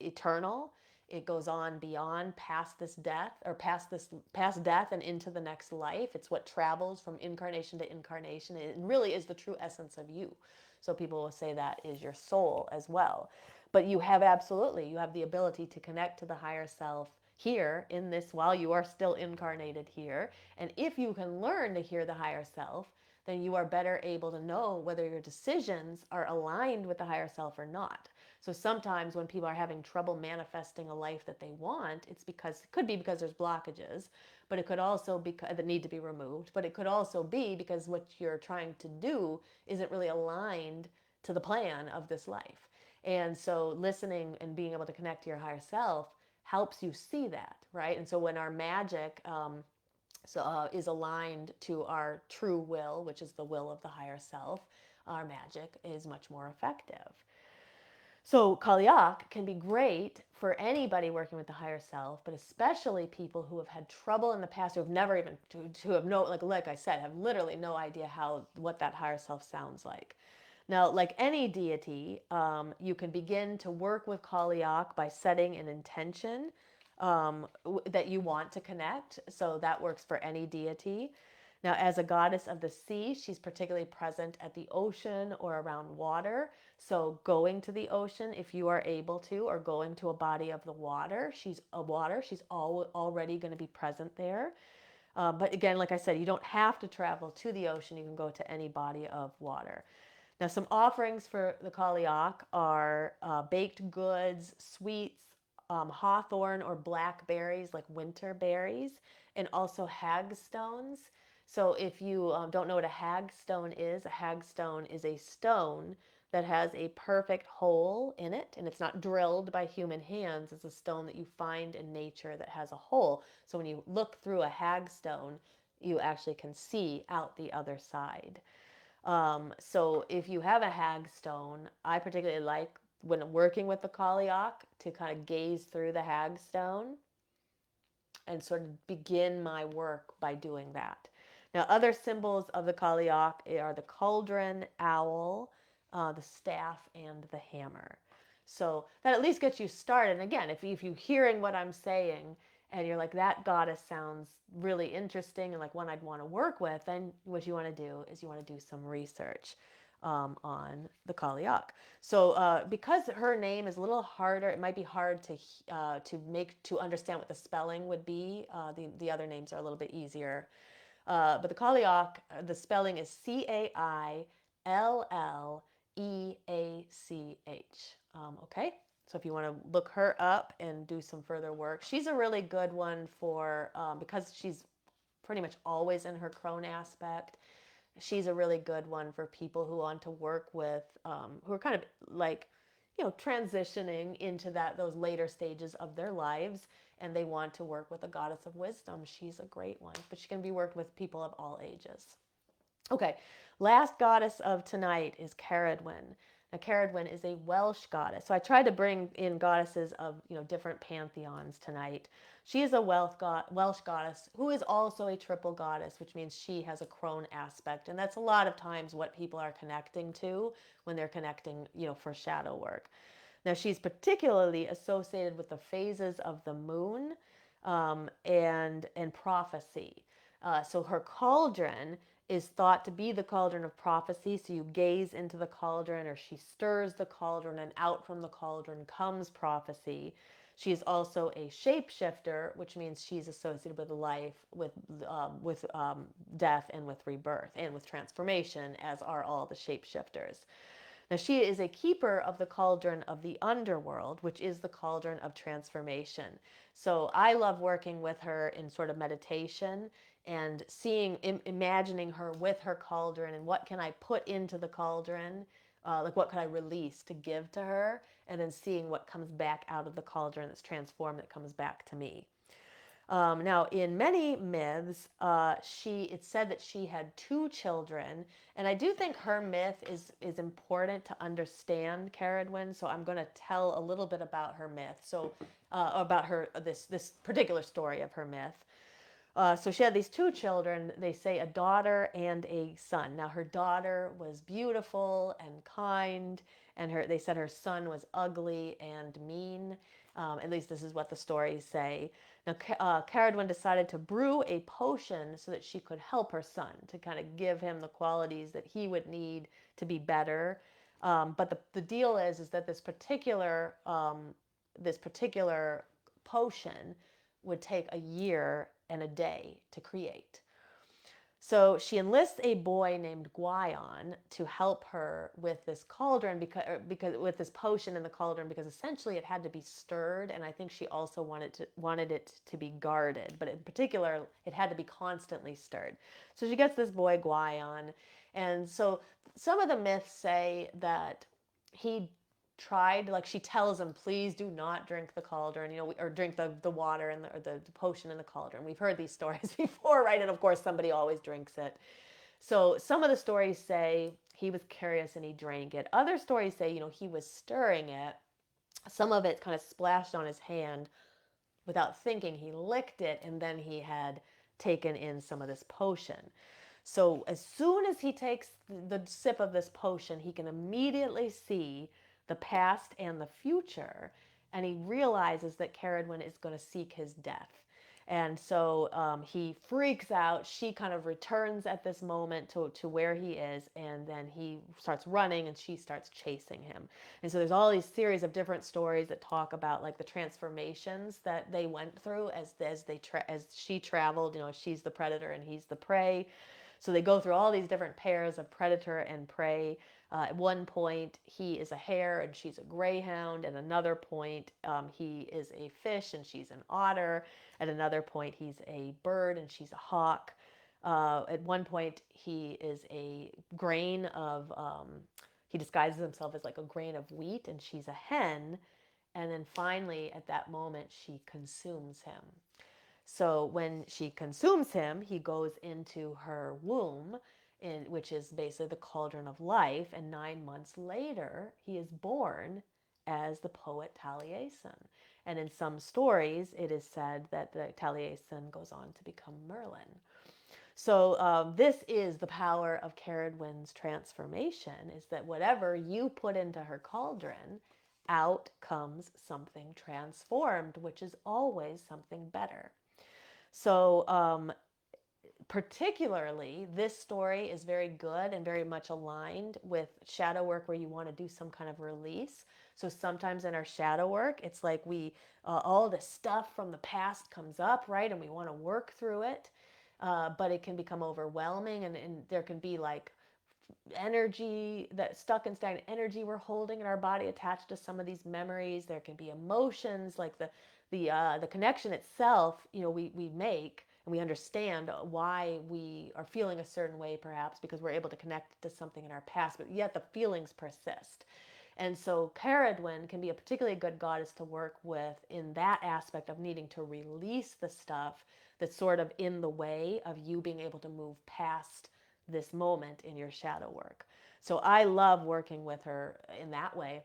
eternal. It goes on beyond past this death, or past death and into the next life. It's what travels from incarnation to incarnation. It really is the true essence of you. So people will say that is your soul as well. But you have the ability to connect to the higher self here in this while you are still incarnated here. And if you can learn to hear the higher self, then you are better able to know whether your decisions are aligned with the higher self or not. So sometimes when people are having trouble manifesting a life that they want, it could be because there's blockages, but it could also be that need to be removed, but it could also be because what you're trying to do isn't really aligned to the plan of this life. And so listening and being able to connect to your higher self helps you see that, right? And so when our magic is aligned to our true will, which is the will of the higher self, our magic is much more effective. So Cailleach can be great for anybody working with the higher self, but especially people who have had trouble in the past, who have never even, who have no, like I said, have literally no idea what that higher self sounds like. Now, like any deity, you can begin to work with Cailleach by setting an intention that you want to connect. So that works for any deity. Now, as a goddess of the sea, she's particularly present at the ocean or around water. So going to the ocean, if you are able to, or going to a body of the water, she's already going to be present there. But again, like I said, you don't have to travel to the ocean. You can go to any body of water. Now, some offerings for the Cailleach are baked goods, sweets, hawthorn or blackberries, like winter berries, and also hagstones. So if you don't know what a hagstone is a stone that has a perfect hole in it, and it's not drilled by human hands. It's a stone that you find in nature that has a hole. So when you look through a hagstone, you actually can see out the other side. So if you have a hagstone, I particularly like when working with the Cailleach to kind of gaze through the hagstone and sort of begin my work by doing that. Now, other symbols of the Cailleach are the cauldron, owl, the staff, and the hammer. So that at least gets you started. And again, if you're hearing what I'm saying and you're like, that goddess sounds really interesting and like one I'd want to work with, then what you want to do is you want to do some research on the Cailleach. So because her name is a little harder, it might be hard to understand what the spelling would be. The other names are a little bit easier. But the Cailleach, the spelling is Callelleach. Okay, so if you want to look her up and do some further work, she's a really good one for because she's pretty much always in her crone aspect. She's a really good one for people who want to work with, who are kind of like, transitioning into those later stages of their lives, and they want to work with a goddess of wisdom. She's a great one, but she can be worked with people of all ages. Okay, last goddess of tonight is Cerridwen. Now, Cerridwen is a Welsh goddess. So I tried to bring in goddesses of different pantheons tonight. She is a Welsh goddess who is also a triple goddess, which means she has a crone aspect. And that's a lot of times what people are connecting to when they're connecting, for shadow work. Now, she's particularly associated with the phases of the moon and prophecy. So her cauldron is thought to be the cauldron of prophecy. So you gaze into the cauldron, or she stirs the cauldron, and out from the cauldron comes prophecy. She is also a shapeshifter, which means she's associated with life, with death, and with rebirth, and with transformation, as are all the shapeshifters. Now, she is a keeper of the cauldron of the underworld, which is the cauldron of transformation. So I love working with her in sort of meditation and imagining her with her cauldron, and what can I put into the cauldron, like what can I release to give to her, and then seeing what comes back out of the cauldron that's transformed, that comes back to me. Now, in many myths, it's said that she had two children, and I do think her myth is important to understand Cerridwen. So I'm going to tell a little bit about her myth. So about her this particular story of her myth. So she had these two children. They say a daughter and a son. Now her daughter was beautiful and kind and they said her son was ugly and mean. At least this is what the stories say. Now, Cerridwen decided to brew a potion so that she could help her son, to kind of give him the qualities that he would need to be better. But the deal is that this particular potion would take a year and a day to create. So she enlists a boy named Guyon to help her with this cauldron because with this potion in the cauldron, because essentially it had to be stirred, and I think she also wanted it to be guarded, but in particular it had to be constantly stirred. So she gets this boy Guyon, and so some of the myths say that he tried, like she tells him, please do not drink the cauldron, or drink the water and the potion in the cauldron. We've heard these stories before, right? And of course somebody always drinks it. So some of the stories say he was curious and he drank it. Other stories say, he was stirring it. Some of it kind of splashed on his hand. Without thinking, he licked it, and then he had taken in some of this potion. So as soon as he takes the sip of this potion, he can immediately see the past and the future, and he realizes that Cerridwen is going to seek his death. And so he freaks out. She kind of returns at this moment to where he is, and then he starts running and she starts chasing him. And so there's all these series of different stories that talk about like the transformations that they went through as she traveled. She's the predator and he's the prey. So they go through all these different pairs of predator and prey. At one point, he is a hare and she's a greyhound. At another point, he is a fish and she's an otter. At another point, he's a bird and she's a hawk. At one point, he is a grain of, he disguises himself as like a grain of wheat and she's a hen. And then finally, at that moment, she consumes him. So when she consumes him, he goes into her womb, which is basically the cauldron of life. And 9 months later, he is born as the poet Cailleach. And in some stories, it is said that the Cailleach goes on to become Merlin. So this is the power of Cerridwen's transformation, is that whatever you put into her cauldron, out comes something transformed, which is always something better. So particularly, this story is very good and very much aligned with shadow work where you want to do some kind of release. So sometimes in our shadow work, it's like all the stuff from the past comes up, right? And we want to work through it, but it can become overwhelming, and there can be like energy, that stuck and stagnant energy we're holding in our body attached to some of these memories. There can be emotions, like the connection itself, we make, and we understand why we are feeling a certain way, perhaps because we're able to connect to something in our past, but yet the feelings persist. And so Cerridwen can be a particularly good goddess to work with in that aspect of needing to release the stuff that's sort of in the way of you being able to move past this moment in your shadow work. So I love working with her in that way.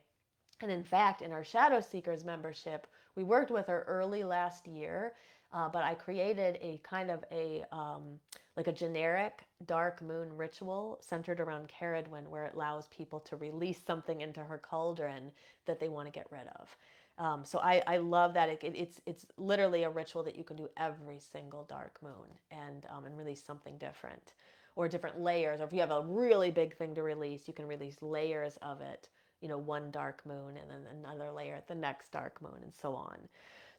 And in fact, in our Shadow Seekers membership, we worked with her early last year, but I created a kind of like a generic dark moon ritual centered around Cerridwen, where it allows people to release something into her cauldron that they want to get rid of. So I love that. It's literally a ritual that you can do every single dark moon and release something different, or different layers. Or if you have a really big thing to release, you can release layers of it, one dark moon and then another layer at the next dark moon, and so on.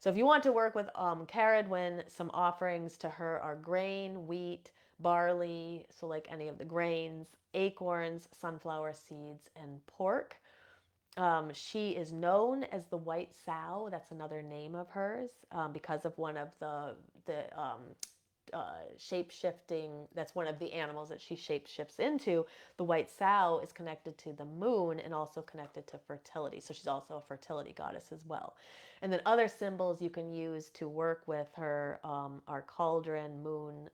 So if you want to work with Cerridwen, some offerings to her are grain, wheat, barley, so like any of the grains, acorns, sunflower seeds, and pork. She is known as the White Sow. That's another name of hers, because of one of the shape-shifting, that's one of the animals that she shape-shifts into. The white sow is connected to the moon and also connected to fertility. So she's also a fertility goddess as well. And then other symbols you can use to work with her are cauldron, moon,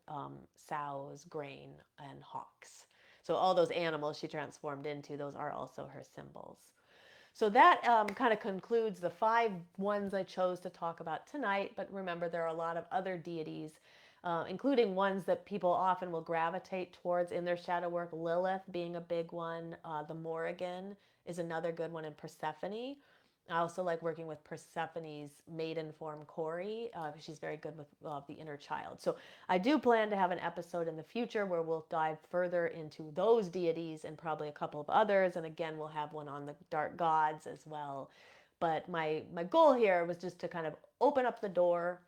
sows, grain, and hawks. So all those animals she transformed into, those are also her symbols. So that kind of concludes the 5 ones I chose to talk about tonight. But remember, there are a lot of other deities, including ones that people often will gravitate towards in their shadow work. Lilith being a big one. The Morrigan is another good one, in Persephone. I also like working with Persephone's maiden form, Cori. She's very good with the inner child. So I do plan to have an episode in the future where we'll dive further into those deities and probably a couple of others. And again, we'll have one on the dark gods as well. But my goal here was just to kind of open up the door.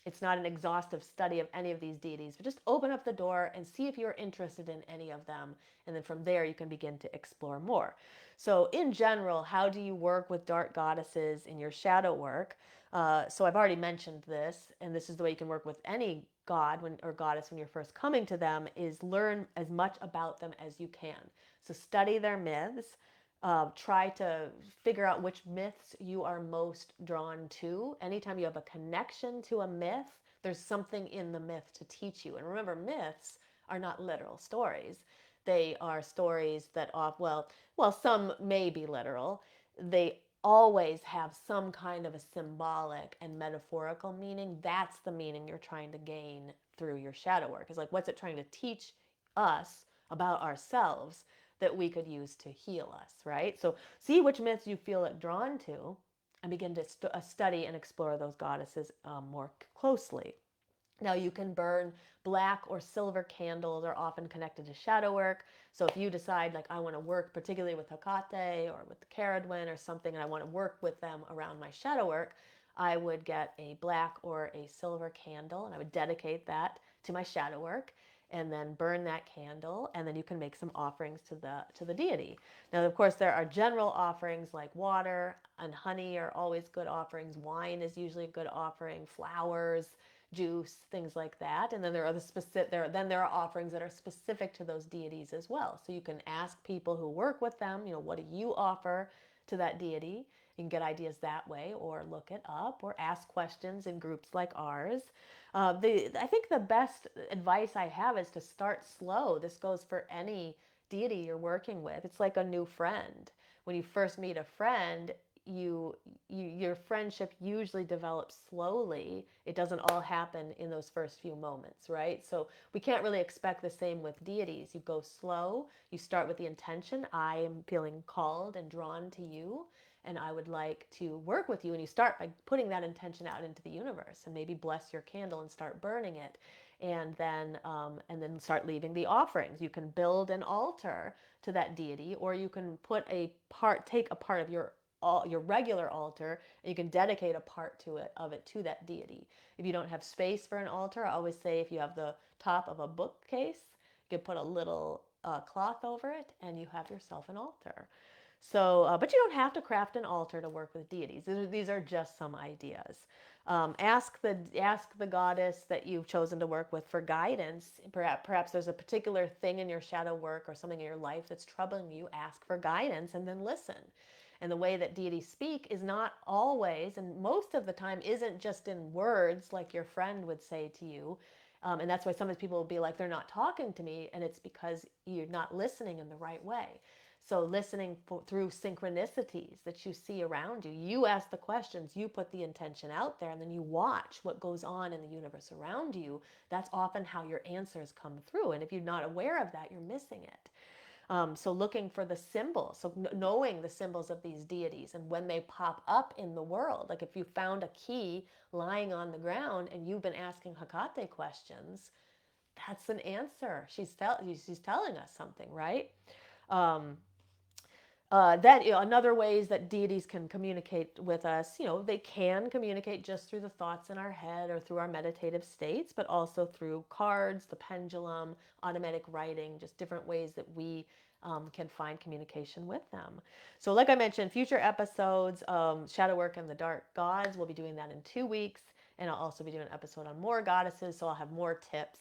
It's not an exhaustive study of any of these deities, but just open up the door and see if you're interested in any of them. And then from there, you can begin to explore more. So in general, how do you work with dark goddesses in your shadow work? So I've already mentioned this, and this is the way you can work with any god or goddess when you're first coming to them, is learn as much about them as you can. So study their myths. Try to figure out which myths you are most drawn to. Anytime you have a connection to a myth, there's something in the myth to teach you. And remember, myths are not literal stories. They are stories that some may be literal. They always have some kind of a symbolic and metaphorical meaning. That's the meaning you're trying to gain through your shadow work. It's like, what's it trying to teach us about ourselves that we could use to heal us, right? So see which myths you feel it drawn to and begin to study and explore those goddesses more closely. Now you can burn black or silver candles, are often connected to shadow work. So if you decide, like, I want to work particularly with Hecate or with the Cerridwen or something, and I want to work with them around my shadow work, I would get a black or a silver candle and I would dedicate that to my shadow work and then burn that candle, and then you can make some offerings to the deity. Now, of course, there are general offerings like water and honey are always good offerings. Wine is usually a good offering. Flowers, juice, things like that. And then there are offerings that are specific to those deities as well. So you can ask people who work with them, what do you offer to that deity? You can get ideas that way, or look it up, or ask questions in groups like ours. I think the best advice I have is to start slow. This goes for any deity you're working with. It's like a new friend. When you first meet a friend, your friendship usually develops slowly. It doesn't all happen in those first few moments, right? So we can't really expect the same with deities. You go slow. You start with the intention, I am feeling called and drawn to you, and I would like to work with you. And you start by putting that intention out into the universe, and maybe bless your candle and start burning it, and then start leaving the offerings. You can build an altar to that deity, or you can take a part of your regular altar, and you can dedicate a part of it to that deity. If you don't have space for an altar, I always say, if you have the top of a bookcase, you can put a little cloth over it, and you have yourself an altar. So, but you don't have to craft an altar to work with deities. These are just some ideas. Ask the goddess that you've chosen to work with for guidance. Perhaps there's a particular thing in your shadow work or something in your life that's troubling you. Ask for guidance and then listen. And the way that deities speak is not always, and most of the time, isn't just in words like your friend would say to you. And that's why sometimes people will be like, they're not talking to me, and it's because you're not listening in the right way. So listening through synchronicities that you see around you. You ask the questions, you put the intention out there, and then you watch what goes on in the universe around you. That's often how your answers come through. And if you're not aware of that, you're missing it. So looking for the symbols, so knowing the symbols of these deities and when they pop up in the world. Like if you found a key lying on the ground and you've been asking Hecate questions, that's an answer. She's telling us something, right? Um, another ways that deities can communicate with us, they can communicate just through the thoughts in our head or through our meditative states, but also through cards, the pendulum, automatic writing, just different ways that we can find communication with them. So like I mentioned, future episodes, shadow work and the dark gods, we'll be doing that in 2 weeks. And I'll also be doing an episode on more goddesses, so I'll have more tips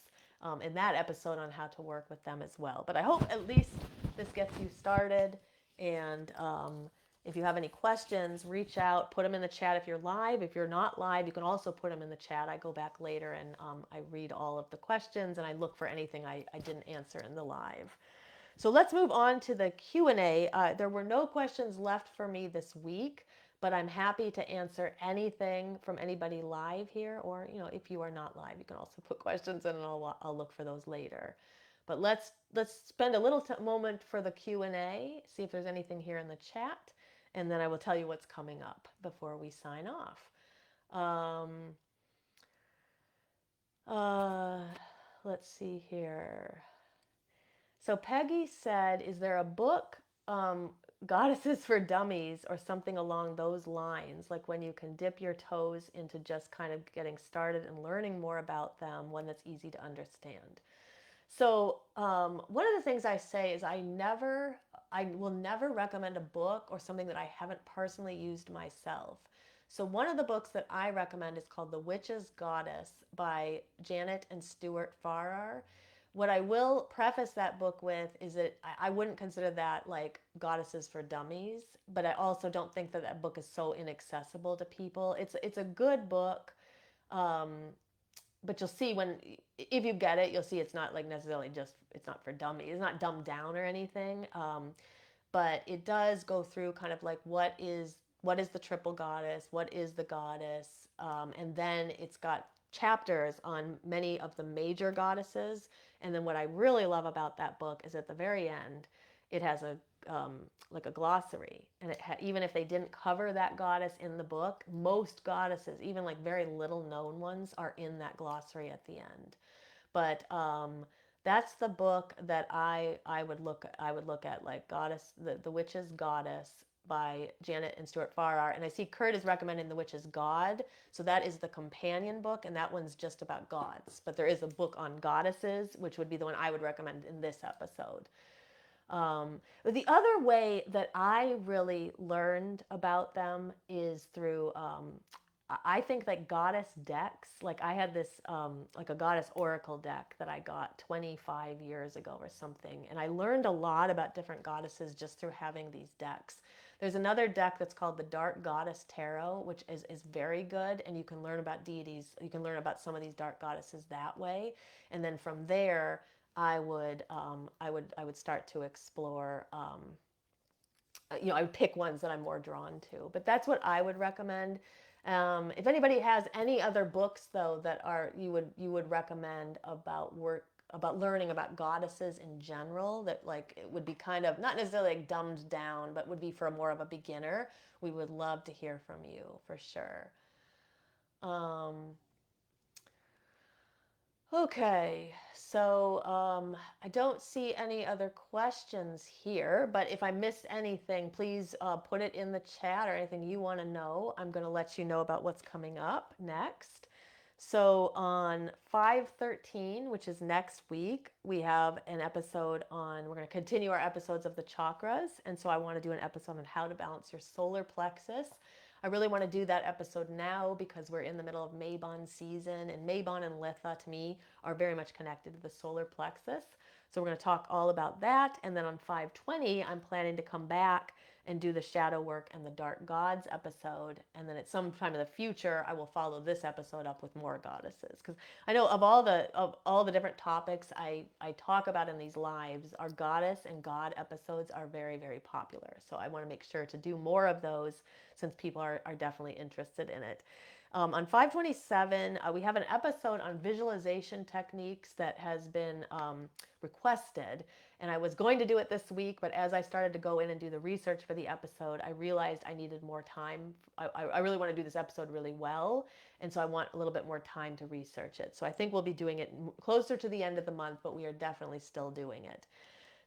in that episode on how to work with them as well. But I hope at least this gets you started. And if you have any questions, reach out, put them in the chat if you're live. If you're not live, you can also put them in the chat. I go back later and I read all of the questions and I look for anything I didn't answer in the live. So let's move on to the Q&A. There were no questions left for me this week, but I'm happy to answer anything from anybody live here, or if you are not live, you can also put questions in and I'll look for those later. But let's spend a little moment for the Q&A, see if there's anything here in the chat, and then I will tell you what's coming up before we sign off. Um, uh, let's see here. So Peggy said, is there a book, Goddesses for Dummies, or something along those lines, like when you can dip your toes into just kind of getting started and learning more about them, one that's easy to understand? So one of the things I say is I will never recommend a book or something that I haven't personally used myself. So one of the books that I recommend is called The Witch's Goddess by Janet and Stuart Farrar. What I will preface that book with is that I wouldn't consider that like Goddesses for Dummies, but I also don't think that that book is so inaccessible to people. It's a good book. Um, but you'll see when, if you get it, you'll see it's not like necessarily just, it's not for dummies, it's not dumbed down or anything, but it does go through kind of like what is the triple goddess, what is the goddess, and then it's got chapters on many of the major goddesses. And then what I really love about that book is at the very end it has a like a glossary, and even if they didn't cover that goddess in the book, most goddesses, even like very little known ones, are in that glossary at the end. But that's the book that I would look at, like the Witch's Goddess by Janet and Stuart Farrar. And I see Kurt is recommending The Witch's God, so that is the companion book, and that one's just about gods. But there is a book on goddesses, which would be the one I would recommend in this episode. But the other way that I really learned about them is through, I think, like goddess decks. Like I had this, like a goddess oracle deck that I got 25 years ago or something. And I learned a lot about different goddesses just through having these decks. There's another deck that's called the Dark Goddess Tarot, which is very good. And you can learn about deities. You can learn about some of these dark goddesses that way. And then from there, I would start to explore. I would pick ones that I'm more drawn to. But that's what I would recommend. If anybody has any other books though that are you would recommend about learning about goddesses in general, that like it would be kind of not necessarily like dumbed down, but would be for more of a beginner, we would love to hear from you for sure. Um, Okay, so I don't see any other questions here, but if I missed anything, please put it in the chat, or anything you want to know. I'm going to let you know about what's coming up next. So on 5/13, which is next week, we have an episode on, we're going to continue our episodes of the chakras. And so I want to do an episode on how to balance your solar plexus. I really want to do that episode now because we're in the middle of Mabon season, and Mabon and Litha to me are very much connected to the solar plexus. So we're going to talk all about that. And then on 5/20, I'm planning to come back and do the shadow work and the dark gods episode. And then at some time in the future, I will follow this episode up with more goddesses. Because I know of all the different topics I talk about in these lives, our goddess and god episodes are very, very popular. So I want to make sure to do more of those since people are definitely interested in it. On 5/27, we have an episode on visualization techniques that has been requested. And I was going to do it this week, but as I started to go in and do the research for the episode, I realized I needed more time. I really want to do this episode really well. And so I want a little bit more time to research it. So I think we'll be doing it closer to the end of the month, but we are definitely still doing it.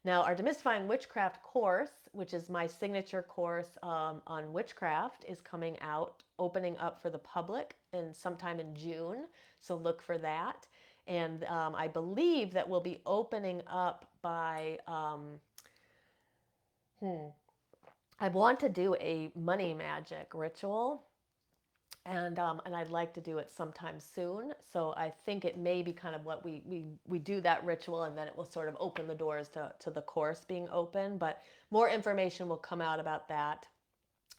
Now, our Demystifying Witchcraft course, which is my signature course on witchcraft, is coming out, opening up for the public in sometime in June. So look for that. And I believe that we'll be opening up by, I want to do a money magic ritual. And I'd like to do it sometime soon. So I think it may be kind of what we do that ritual, and then it will sort of open the doors to the course being open. But more information will come out about that.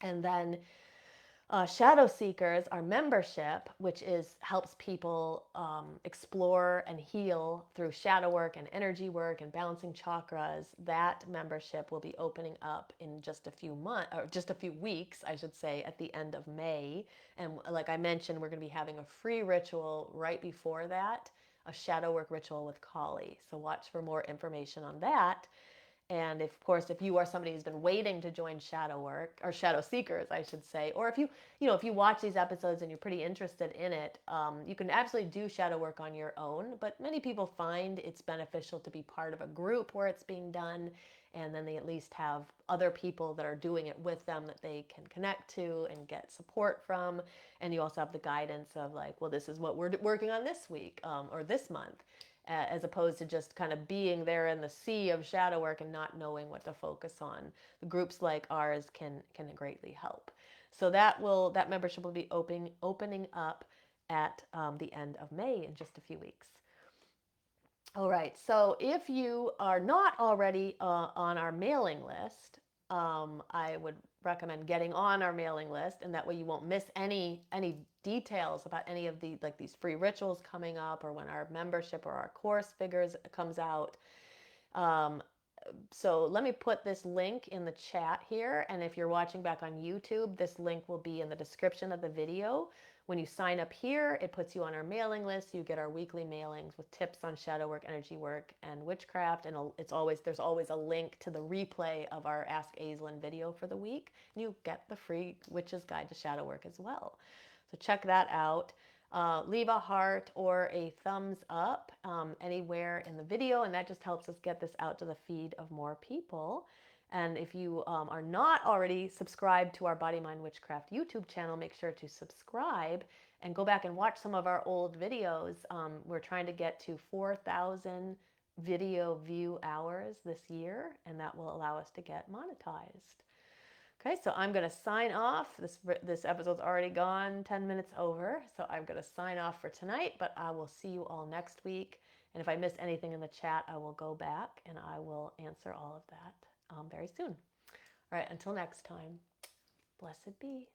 And then Shadow Seekers, our membership, which helps people explore and heal through shadow work and energy work and balancing chakras. That membership will be opening up in just a few months, or just a few weeks, I should say, at the end of May. And like I mentioned, we're going to be having a free ritual right before that. a shadow work ritual with Kali. So watch for more information on that. And of course, if you are somebody who's been waiting to join shadow work, or shadow seekers, I should say, or if if you watch these episodes and you're pretty interested in it, you can absolutely do shadow work on your own. But many people find it's beneficial to be part of a group where it's being done, and then they at least have other people that are doing it with them that they can connect to and get support from. And you also have the guidance of like, well, this is what we're working on this week, or this month, as opposed to just kind of being there in the sea of shadow work and not knowing what to focus on. The groups like ours can greatly help. So that membership will be opening up at the end of May in just a few weeks. All right, so if you are not already on our mailing list, I would recommend getting on our mailing list, and that way you won't miss any details about any of the like these free rituals coming up, or when our membership or our course figures comes out. So let me put this link in the chat here, and if you're watching back on YouTube, this link will be in the description of the video. When you sign up here, it puts you on our mailing list. You get our weekly mailings with tips on shadow work, energy work, and witchcraft. And there's always a link to the replay of our Ask Aislin video for the week. And you get the free Witch's Guide to Shadow Work as well. So check that out. Leave a heart or a thumbs up anywhere in the video, and that just helps us get this out to the feed of more people. And if you are not already subscribed to our Body Mind Witchcraft YouTube channel, make sure to subscribe and go back and watch some of our old videos. We're trying to get to 4,000 video view hours this year, and that will allow us to get monetized. Okay, so I'm going to sign off. This episode's already gone 10 minutes over, so I'm going to sign off for tonight, but I will see you all next week. And if I miss anything in the chat, I will go back and I will answer all of that very soon. All right, until next time, blessed be.